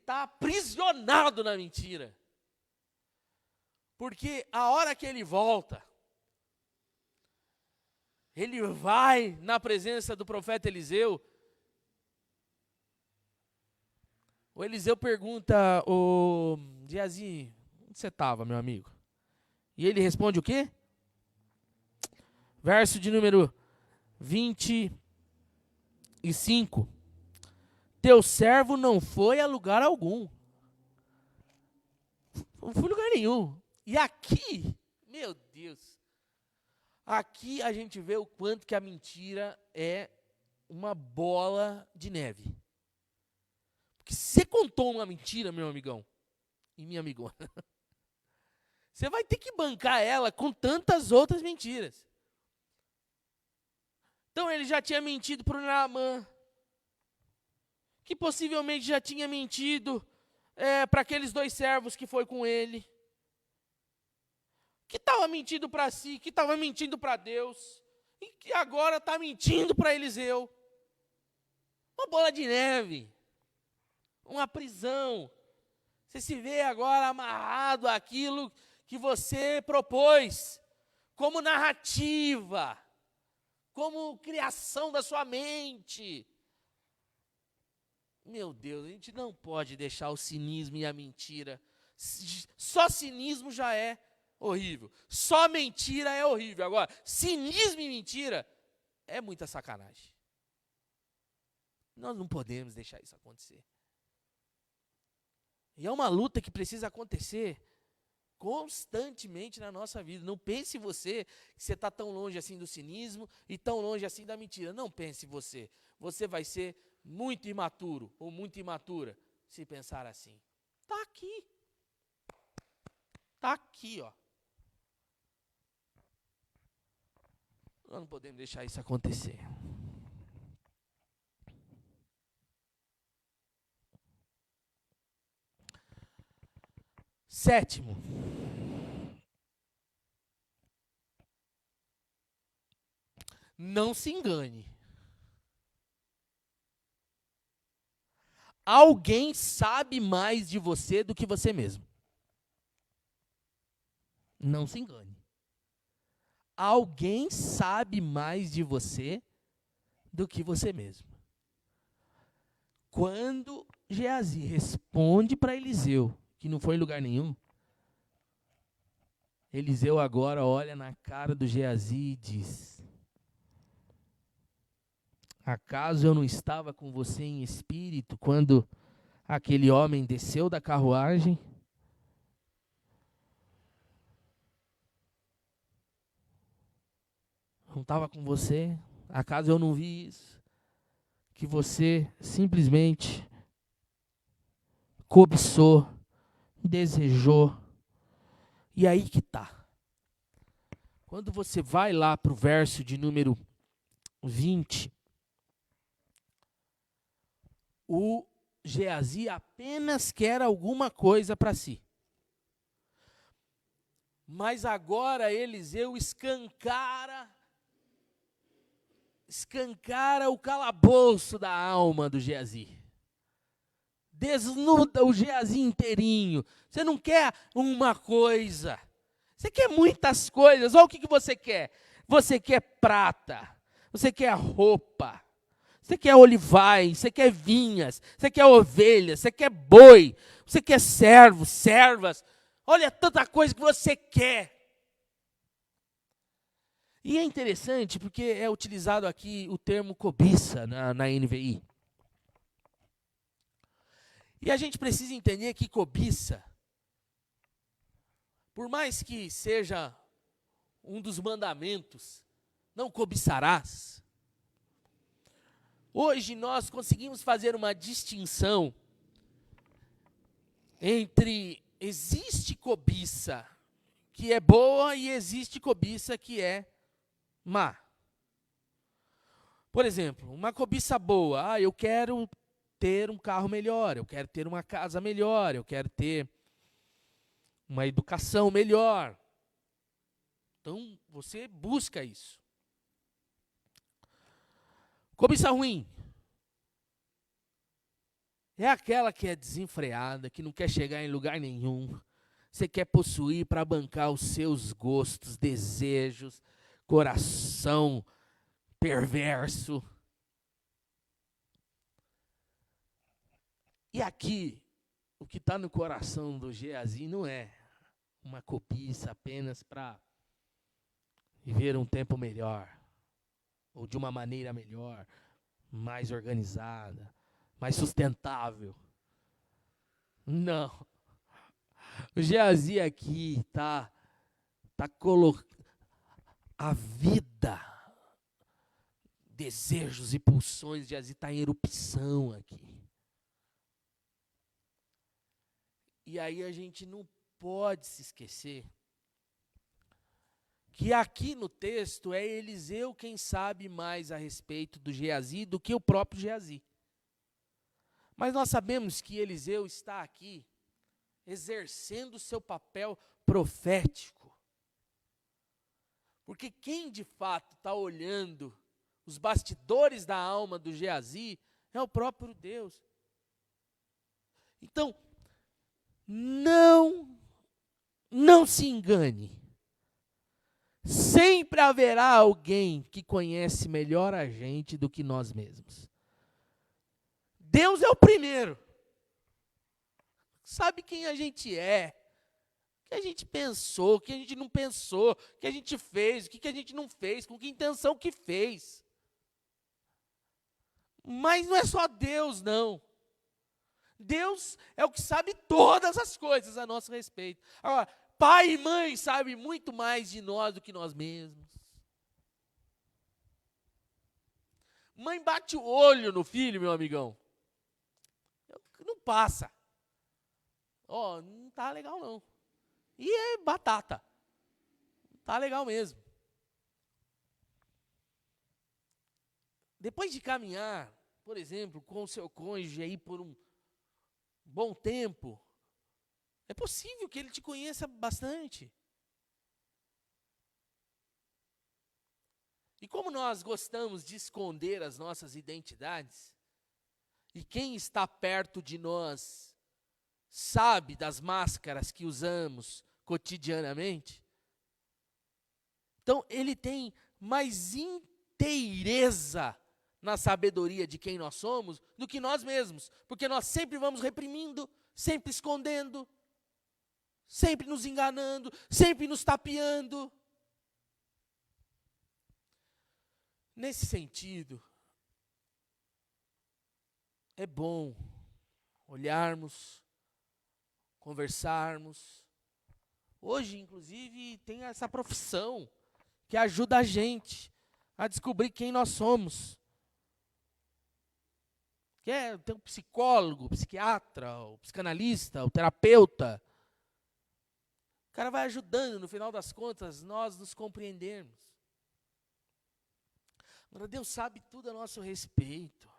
aprisionado na mentira. Porque a hora que ele volta, ele vai na presença do profeta Eliseu. O Eliseu pergunta, Geazi, onde você estava, meu amigo? E ele responde o quê? Verso de número 25. e 5. Teu servo não foi a lugar algum. Não foi a lugar nenhum. E aqui, meu Deus, aqui a gente vê o quanto que a mentira é uma bola de neve. Porque se você contou uma mentira, meu amigão e minha amigona, você vai ter que bancar ela com tantas outras mentiras. Então ele já tinha mentido para o Naamã, que possivelmente já tinha mentido para aqueles 2 servos que foi com ele, que estava mentindo para si, que estava mentindo para Deus, e que agora está mentindo para Eliseu. Uma bola de neve, uma prisão. Você se vê agora amarrado àquilo que você propôs, como narrativa, como criação da sua mente. Meu Deus, a gente não pode deixar o cinismo e a mentira. Só cinismo já é horrível. Só mentira é horrível. Agora, cinismo e mentira é muita sacanagem. Nós não podemos deixar isso acontecer. E é uma luta que precisa acontecer constantemente na nossa vida. Não pense você que você está tão longe assim do cinismo e tão longe assim da mentira. Não pense você. Você vai ser muito imaturo ou muito imatura se pensar assim. Está aqui. Está aqui, ó. Nós não podemos deixar isso acontecer. Sétimo. Não se engane. Alguém sabe mais de você do que você mesmo. Não se engane. Alguém sabe mais de você do que você mesmo. Quando Geazi responde para Eliseu, que não foi em lugar nenhum, Eliseu agora olha na cara do Geazi e diz: acaso eu não estava com você em espírito quando aquele homem desceu da carruagem? Não estava com você? Acaso eu não vi isso? Que você simplesmente cobiçou, desejou. E aí que tá. Quando você vai lá para o verso de número 20, o Geazi apenas quer alguma coisa para si. Mas agora Eliseu escancara o calabouço da alma do Geazi. Desnuda o Geazi inteirinho. Você não quer uma coisa. Você quer muitas coisas. Olha o que você quer. Você quer prata. Você quer roupa. Você quer olivais. Você quer vinhas. Você quer ovelhas. Você quer boi. Você quer servos, servas. Olha tanta coisa que você quer. E é interessante porque é utilizado aqui o termo cobiça na NVI. E a gente precisa entender que cobiça, por mais que seja um dos mandamentos, não cobiçarás. Hoje nós conseguimos fazer uma distinção entre existe cobiça que é boa e existe cobiça que é má. Por exemplo, uma cobiça boa, eu quero ter um carro melhor, eu quero ter uma casa melhor, eu quero ter uma educação melhor. Então, você busca isso. Cobiça ruim é aquela que é desenfreada, que não quer chegar em lugar nenhum. Você quer possuir para bancar os seus gostos, desejos, coração perverso. E aqui, o que está no coração do Geazi não é uma cobiça apenas para viver um tempo melhor, ou de uma maneira melhor, mais organizada, mais sustentável. Não. O Geazi aqui tá colocando a vida, desejos e pulsões de Geazi tá em erupção aqui. E aí a gente não pode se esquecer que aqui no texto é Eliseu quem sabe mais a respeito do Geazi do que o próprio Geazi. Mas nós sabemos que Eliseu está aqui exercendo o seu papel profético. Porque quem de fato está olhando os bastidores da alma do Geazi é o próprio Deus. Então, não se engane. Sempre haverá alguém que conhece melhor a gente do que nós mesmos. Deus é o primeiro. Sabe quem a gente é, o que a gente pensou, o que a gente não pensou, o que a gente fez, o que a gente não fez, com que intenção que fez. Mas não é só Deus, não. Deus é o que sabe todas as coisas a nosso respeito. Agora, pai e mãe sabem muito mais de nós do que nós mesmos. Mãe bate o olho no filho, meu amigão. Não passa. Ó, não tá legal não. E é batata. Não tá legal mesmo. Depois de caminhar, por exemplo, com o seu cônjuge aí por um bom tempo, é possível que ele te conheça bastante. E como nós gostamos de esconder as nossas identidades, e quem está perto de nós sabe das máscaras que usamos cotidianamente, então ele tem mais inteireza na sabedoria de quem nós somos do que nós mesmos, porque nós sempre vamos reprimindo, sempre escondendo, sempre nos enganando, sempre nos tapeando. Nesse sentido, é bom olharmos, conversarmos. Hoje, inclusive, tem essa profissão que ajuda a gente a descobrir quem nós somos. Tem um psicólogo, o psiquiatra, o psicanalista, o terapeuta. O cara vai ajudando, no final das contas, nós nos compreendermos. Agora, Deus sabe tudo a nosso respeito.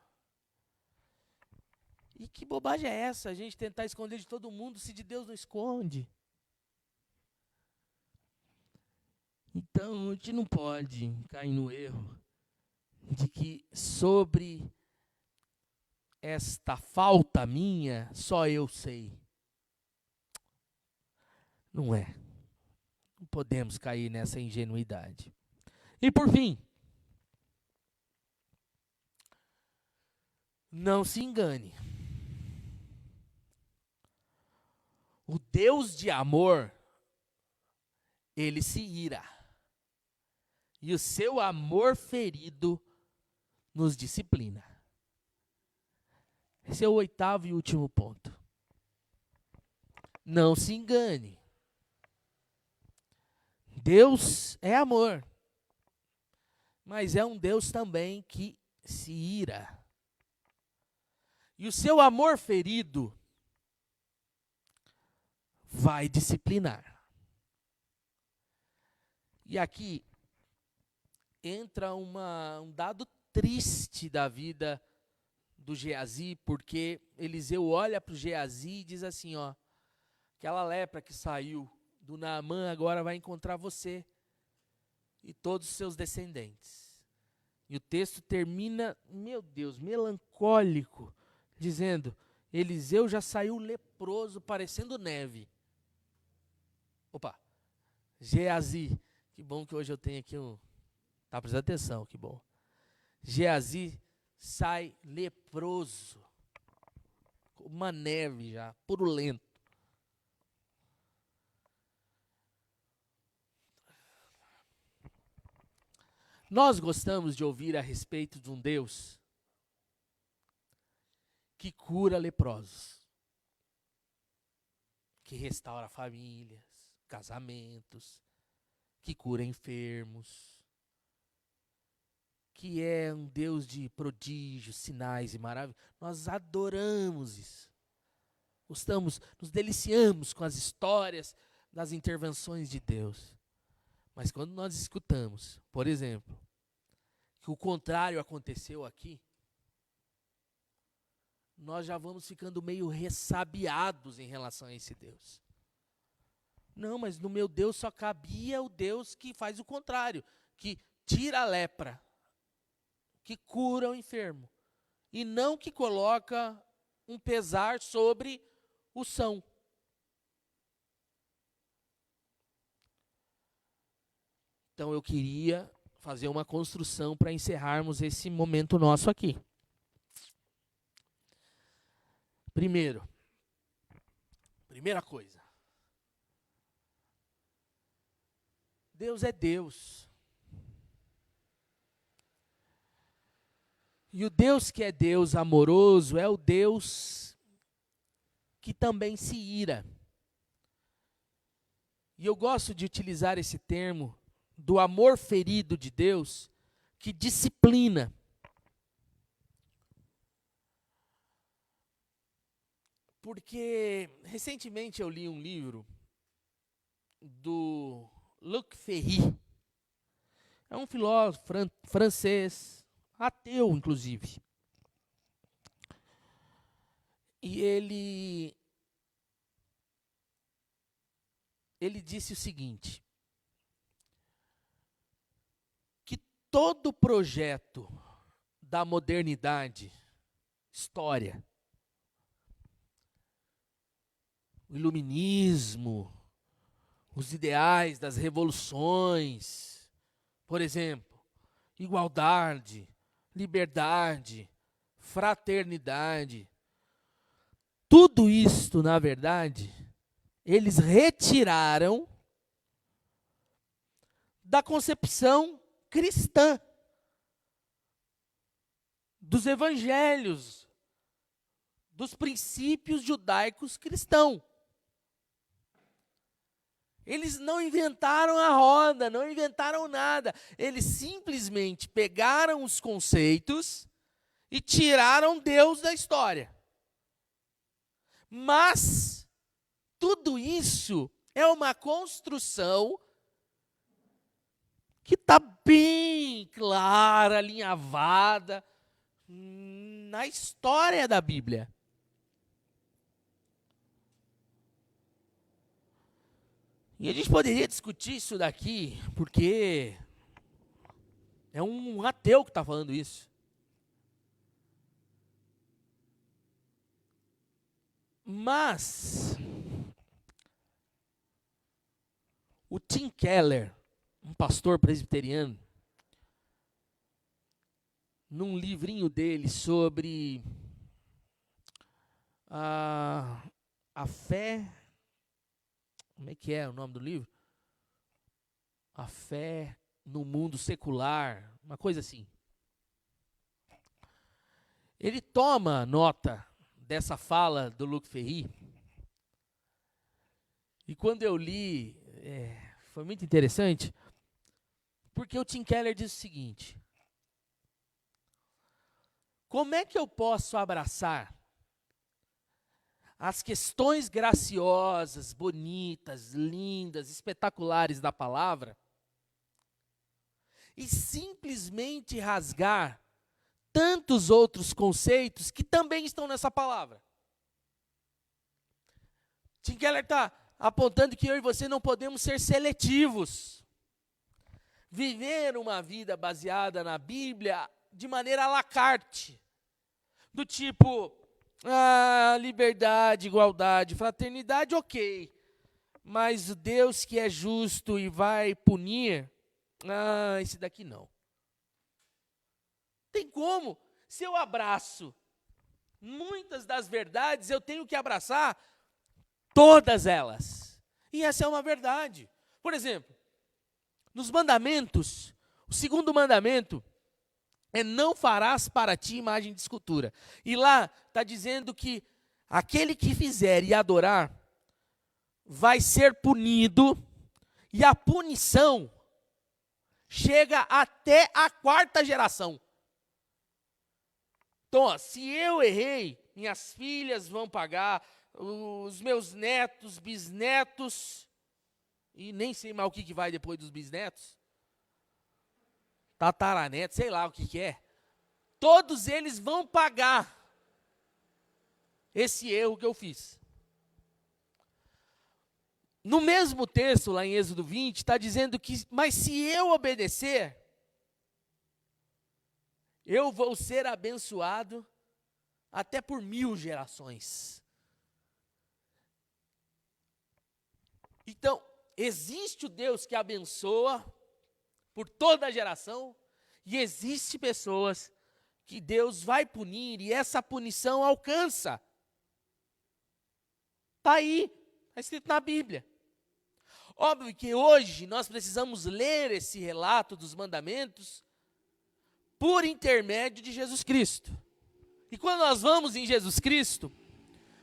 E que bobagem é essa, a gente tentar esconder de todo mundo se de Deus não esconde? Então, a gente não pode cair no erro de que sobre esta falta minha, só eu sei. Não é. Não podemos cair nessa ingenuidade. E por fim, não se engane. O Deus de amor, ele se ira. E o seu amor ferido nos disciplina. Esse é o 8º e último ponto. Não se engane. Deus é amor. Mas é um Deus também que se ira. E o seu amor ferido vai disciplinar. E aqui entra um dado triste da vida do Geazi, porque Eliseu olha para o Geazi e diz assim, ó, aquela lepra que saiu do Naamã agora vai encontrar você e todos os seus descendentes. E o texto termina, meu Deus, melancólico, dizendo, Eliseu já saiu leproso, parecendo neve. Opa, Geazi, que bom que hoje eu tenho aqui tá prestando atenção, que bom. Geazi sai leproso, uma neve já, purulento. Nós gostamos de ouvir a respeito de um Deus que cura leprosos, que restaura famílias, casamentos, que cura enfermos, que é um Deus de prodígios, sinais e maravilhas. Nós adoramos isso. Nos deliciamos com as histórias das intervenções de Deus. Mas quando nós escutamos, por exemplo, que o contrário aconteceu aqui, nós já vamos ficando meio ressabiados em relação a esse Deus. Não, mas no meu Deus só cabia o Deus que faz o contrário, que tira a lepra, que cura o enfermo, e não que coloca um pesar sobre o são. Então eu queria fazer uma construção para encerrarmos esse momento nosso aqui. Primeira coisa. Deus é Deus. E o Deus que é Deus amoroso é o Deus que também se ira. E eu gosto de utilizar esse termo do amor ferido de Deus, que disciplina. Porque recentemente eu li um livro do Luc Ferry. É um filósofo francês, ateu inclusive. E ele disse o seguinte: que todo projeto da modernidade, história, o iluminismo, os ideais das revoluções, por exemplo, igualdade, liberdade, fraternidade, tudo isto, na verdade, eles retiraram da concepção cristã, dos evangelhos, dos princípios judaicos cristãos. Eles não inventaram a roda, não inventaram nada. Eles simplesmente pegaram os conceitos e tiraram Deus da história. Mas tudo isso é uma construção que está bem clara, alinhavada na história da Bíblia. E a gente poderia discutir isso daqui, porque é um ateu que está falando isso. Mas o Tim Keller, um pastor presbiteriano, num livrinho dele sobre a fé, como é que é o nome do livro? A fé no mundo secular, uma coisa assim. Ele toma nota dessa fala do Luc Ferry, e quando eu li, foi muito interessante, porque o Tim Keller diz o seguinte: como é que eu posso abraçar as questões graciosas, bonitas, lindas, espetaculares da palavra e simplesmente rasgar tantos outros conceitos que também estão nessa palavra? Tim Keller está apontando que eu e você não podemos ser seletivos. Viver uma vida baseada na Bíblia de maneira à la carte. Do tipo, liberdade, igualdade, fraternidade, ok. Mas o Deus que é justo e vai punir, esse daqui não. Tem como? Se eu abraço muitas das verdades, eu tenho que abraçar todas elas. E essa é uma verdade. Por exemplo, nos mandamentos, o segundo mandamento não farás para ti imagem de escultura. E lá está dizendo que aquele que fizer e adorar vai ser punido, e a punição chega até a 4ª geração. Então, ó, se eu errei, minhas filhas vão pagar, os meus netos, bisnetos, e nem sei mais o que vai depois dos bisnetos, tataraneto, sei lá o que é. Todos eles vão pagar esse erro que eu fiz. No mesmo texto, lá em Êxodo 20, está dizendo que, mas se eu obedecer, eu vou ser abençoado até por 1000 gerações. Então, existe o Deus que abençoa por toda a geração, e existe pessoas que Deus vai punir, e essa punição alcança. Está aí, está escrito na Bíblia. Óbvio que hoje nós precisamos ler esse relato dos mandamentos por intermédio de Jesus Cristo. E quando nós vamos em Jesus Cristo,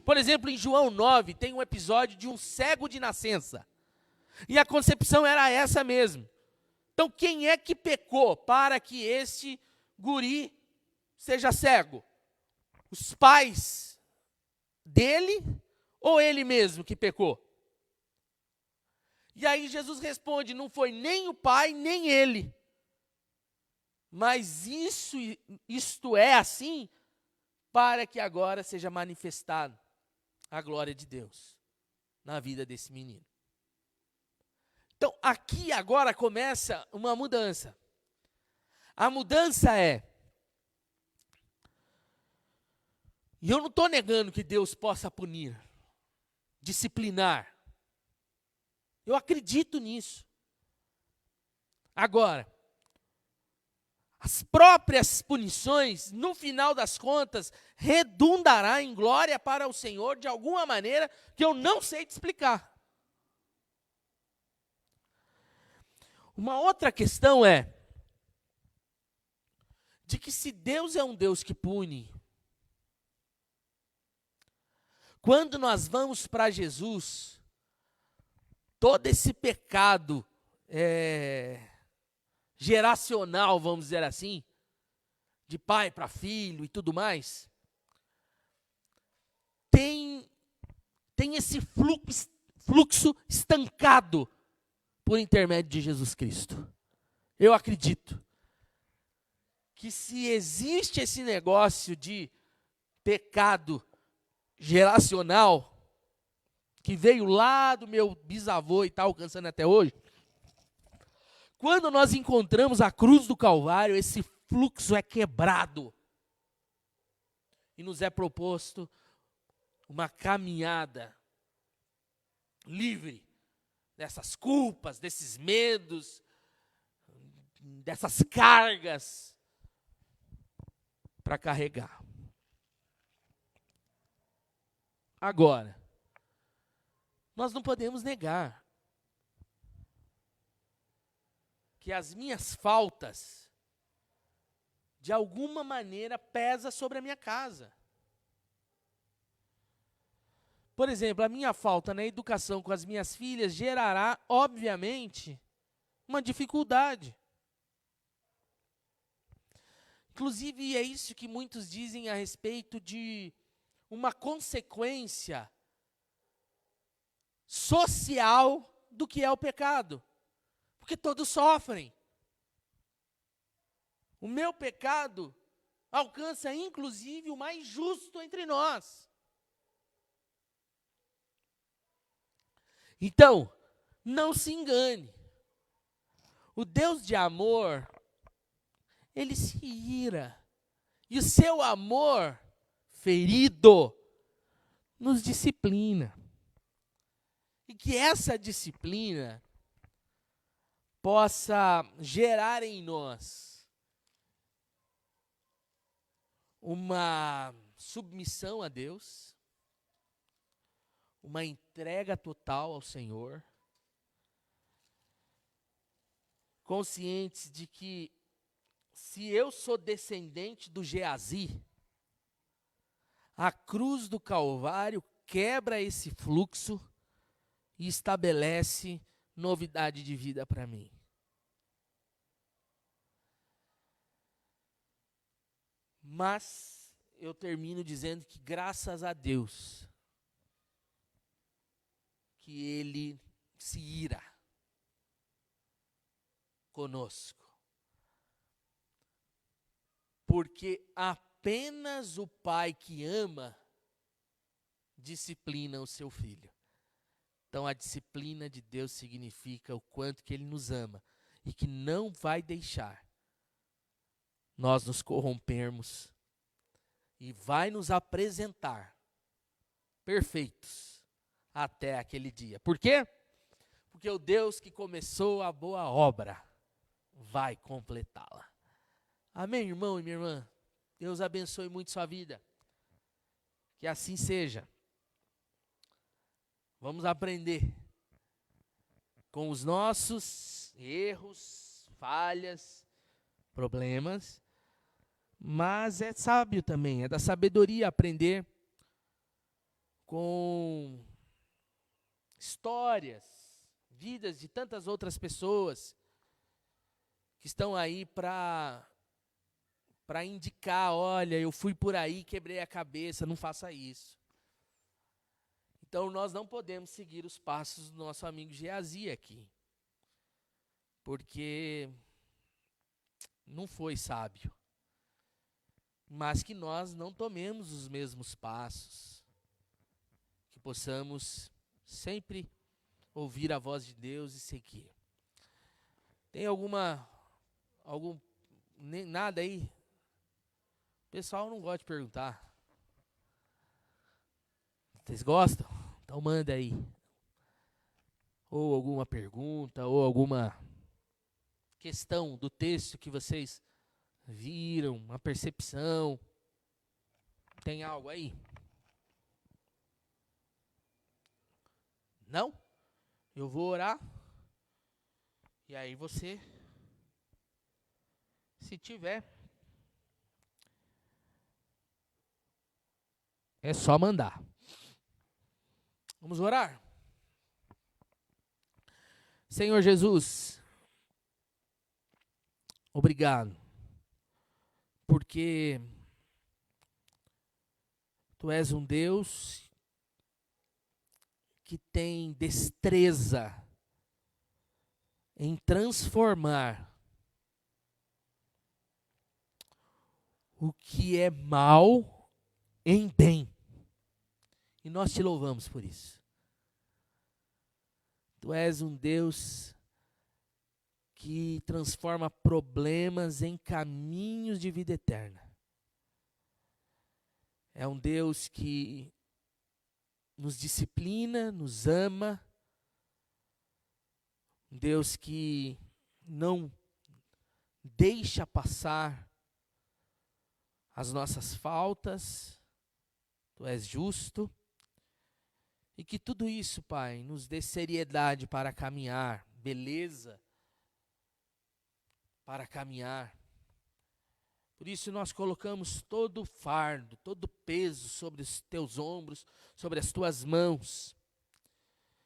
por exemplo, em João 9, tem um episódio de um cego de nascença. E a concepção era essa mesmo. Então, quem é que pecou para que este guri seja cego? Os pais dele ou ele mesmo que pecou? E aí Jesus responde, não foi nem o pai, nem ele. Mas isto é assim para que agora seja manifestado a glória de Deus na vida desse menino. Então, aqui agora começa uma mudança. A mudança é, e eu não estou negando que Deus possa punir, disciplinar. Eu acredito nisso. Agora, as próprias punições, no final das contas, redundará em glória para o Senhor de alguma maneira que eu não sei te explicar. Uma outra questão é de que se Deus é um Deus que pune, quando nós vamos para Jesus, todo esse pecado geracional, vamos dizer assim, de pai para filho e tudo mais, tem esse fluxo estancado por intermédio de Jesus Cristo. Eu acredito que se existe esse negócio de pecado geracional, que veio lá do meu bisavô e está alcançando até hoje, quando nós encontramos a cruz do Calvário, esse fluxo é quebrado. E nos é proposto uma caminhada livre dessas culpas, desses medos, dessas cargas para carregar. Agora, nós não podemos negar que as minhas faltas, de alguma maneira, pesam sobre a minha casa. Por exemplo, a minha falta na educação com as minhas filhas gerará, obviamente, uma dificuldade. Inclusive, é isso que muitos dizem a respeito de uma consequência social do que é o pecado. Porque todos sofrem. O meu pecado alcança, inclusive, o mais justo entre nós. Então, não se engane. O Deus de amor, ele se ira. E o seu amor ferido nos disciplina. E que essa disciplina possa gerar em nós uma submissão a Deus, uma entrega total ao Senhor, conscientes de que se eu sou descendente do Geazi, a cruz do Calvário quebra esse fluxo e estabelece novidade de vida para mim. Mas eu termino dizendo que graças a Deus que Ele se ira conosco. Porque apenas o pai que ama disciplina o seu filho. Então a disciplina de Deus significa o quanto que Ele nos ama e que não vai deixar nós nos corrompermos e vai nos apresentar perfeitos até aquele dia. Por quê? Porque o Deus que começou a boa obra vai completá-la. Amém, irmão e minha irmã? Deus abençoe muito sua vida. Que assim seja. Vamos aprender com os nossos erros, falhas, problemas, mas é sábio também, é da sabedoria aprender com histórias, vidas de tantas outras pessoas que estão aí para indicar, olha, eu fui por aí, quebrei a cabeça, não faça isso. Então nós não podemos seguir os passos do nosso amigo Geazi aqui, porque não foi sábio. Mas que nós não tomemos os mesmos passos, que possamos sempre ouvir a voz de Deus e seguir. Tem nada aí? O pessoal não gosta de perguntar. Vocês gostam? Então manda aí. Ou alguma pergunta, ou alguma questão do texto que vocês viram, uma percepção. Tem algo aí? Não? Eu vou orar. E aí você, se tiver, é só mandar. Vamos orar? Senhor Jesus, obrigado, porque Tu és um Deus que tem destreza em transformar o que é mal em bem. E nós te louvamos por isso. Tu és um Deus que transforma problemas em caminhos de vida eterna. É um Deus que nos disciplina, nos ama. Um Deus que não deixa passar as nossas faltas. Tu és justo. E que tudo isso, Pai, nos dê seriedade para caminhar, beleza para caminhar. Por isso nós colocamos todo o fardo, todo o peso sobre os teus ombros, sobre as tuas mãos.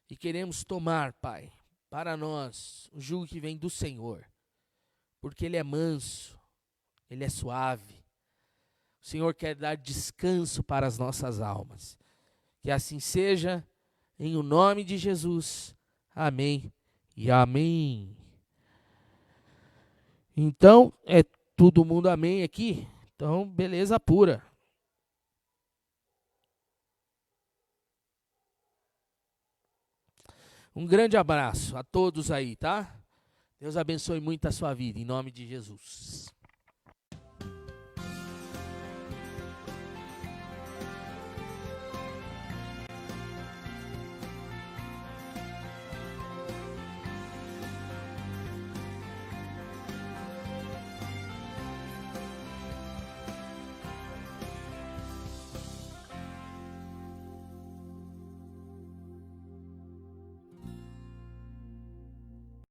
E queremos tomar, Pai, para nós o jugo que vem do Senhor. Porque Ele é manso, Ele é suave. O Senhor quer dar descanso para as nossas almas. Que assim seja, em o nome de Jesus. Amém e amém. Então, é todo mundo amém aqui? Então, beleza pura. Um grande abraço a todos aí, tá? Deus abençoe muito a sua vida, em nome de Jesus.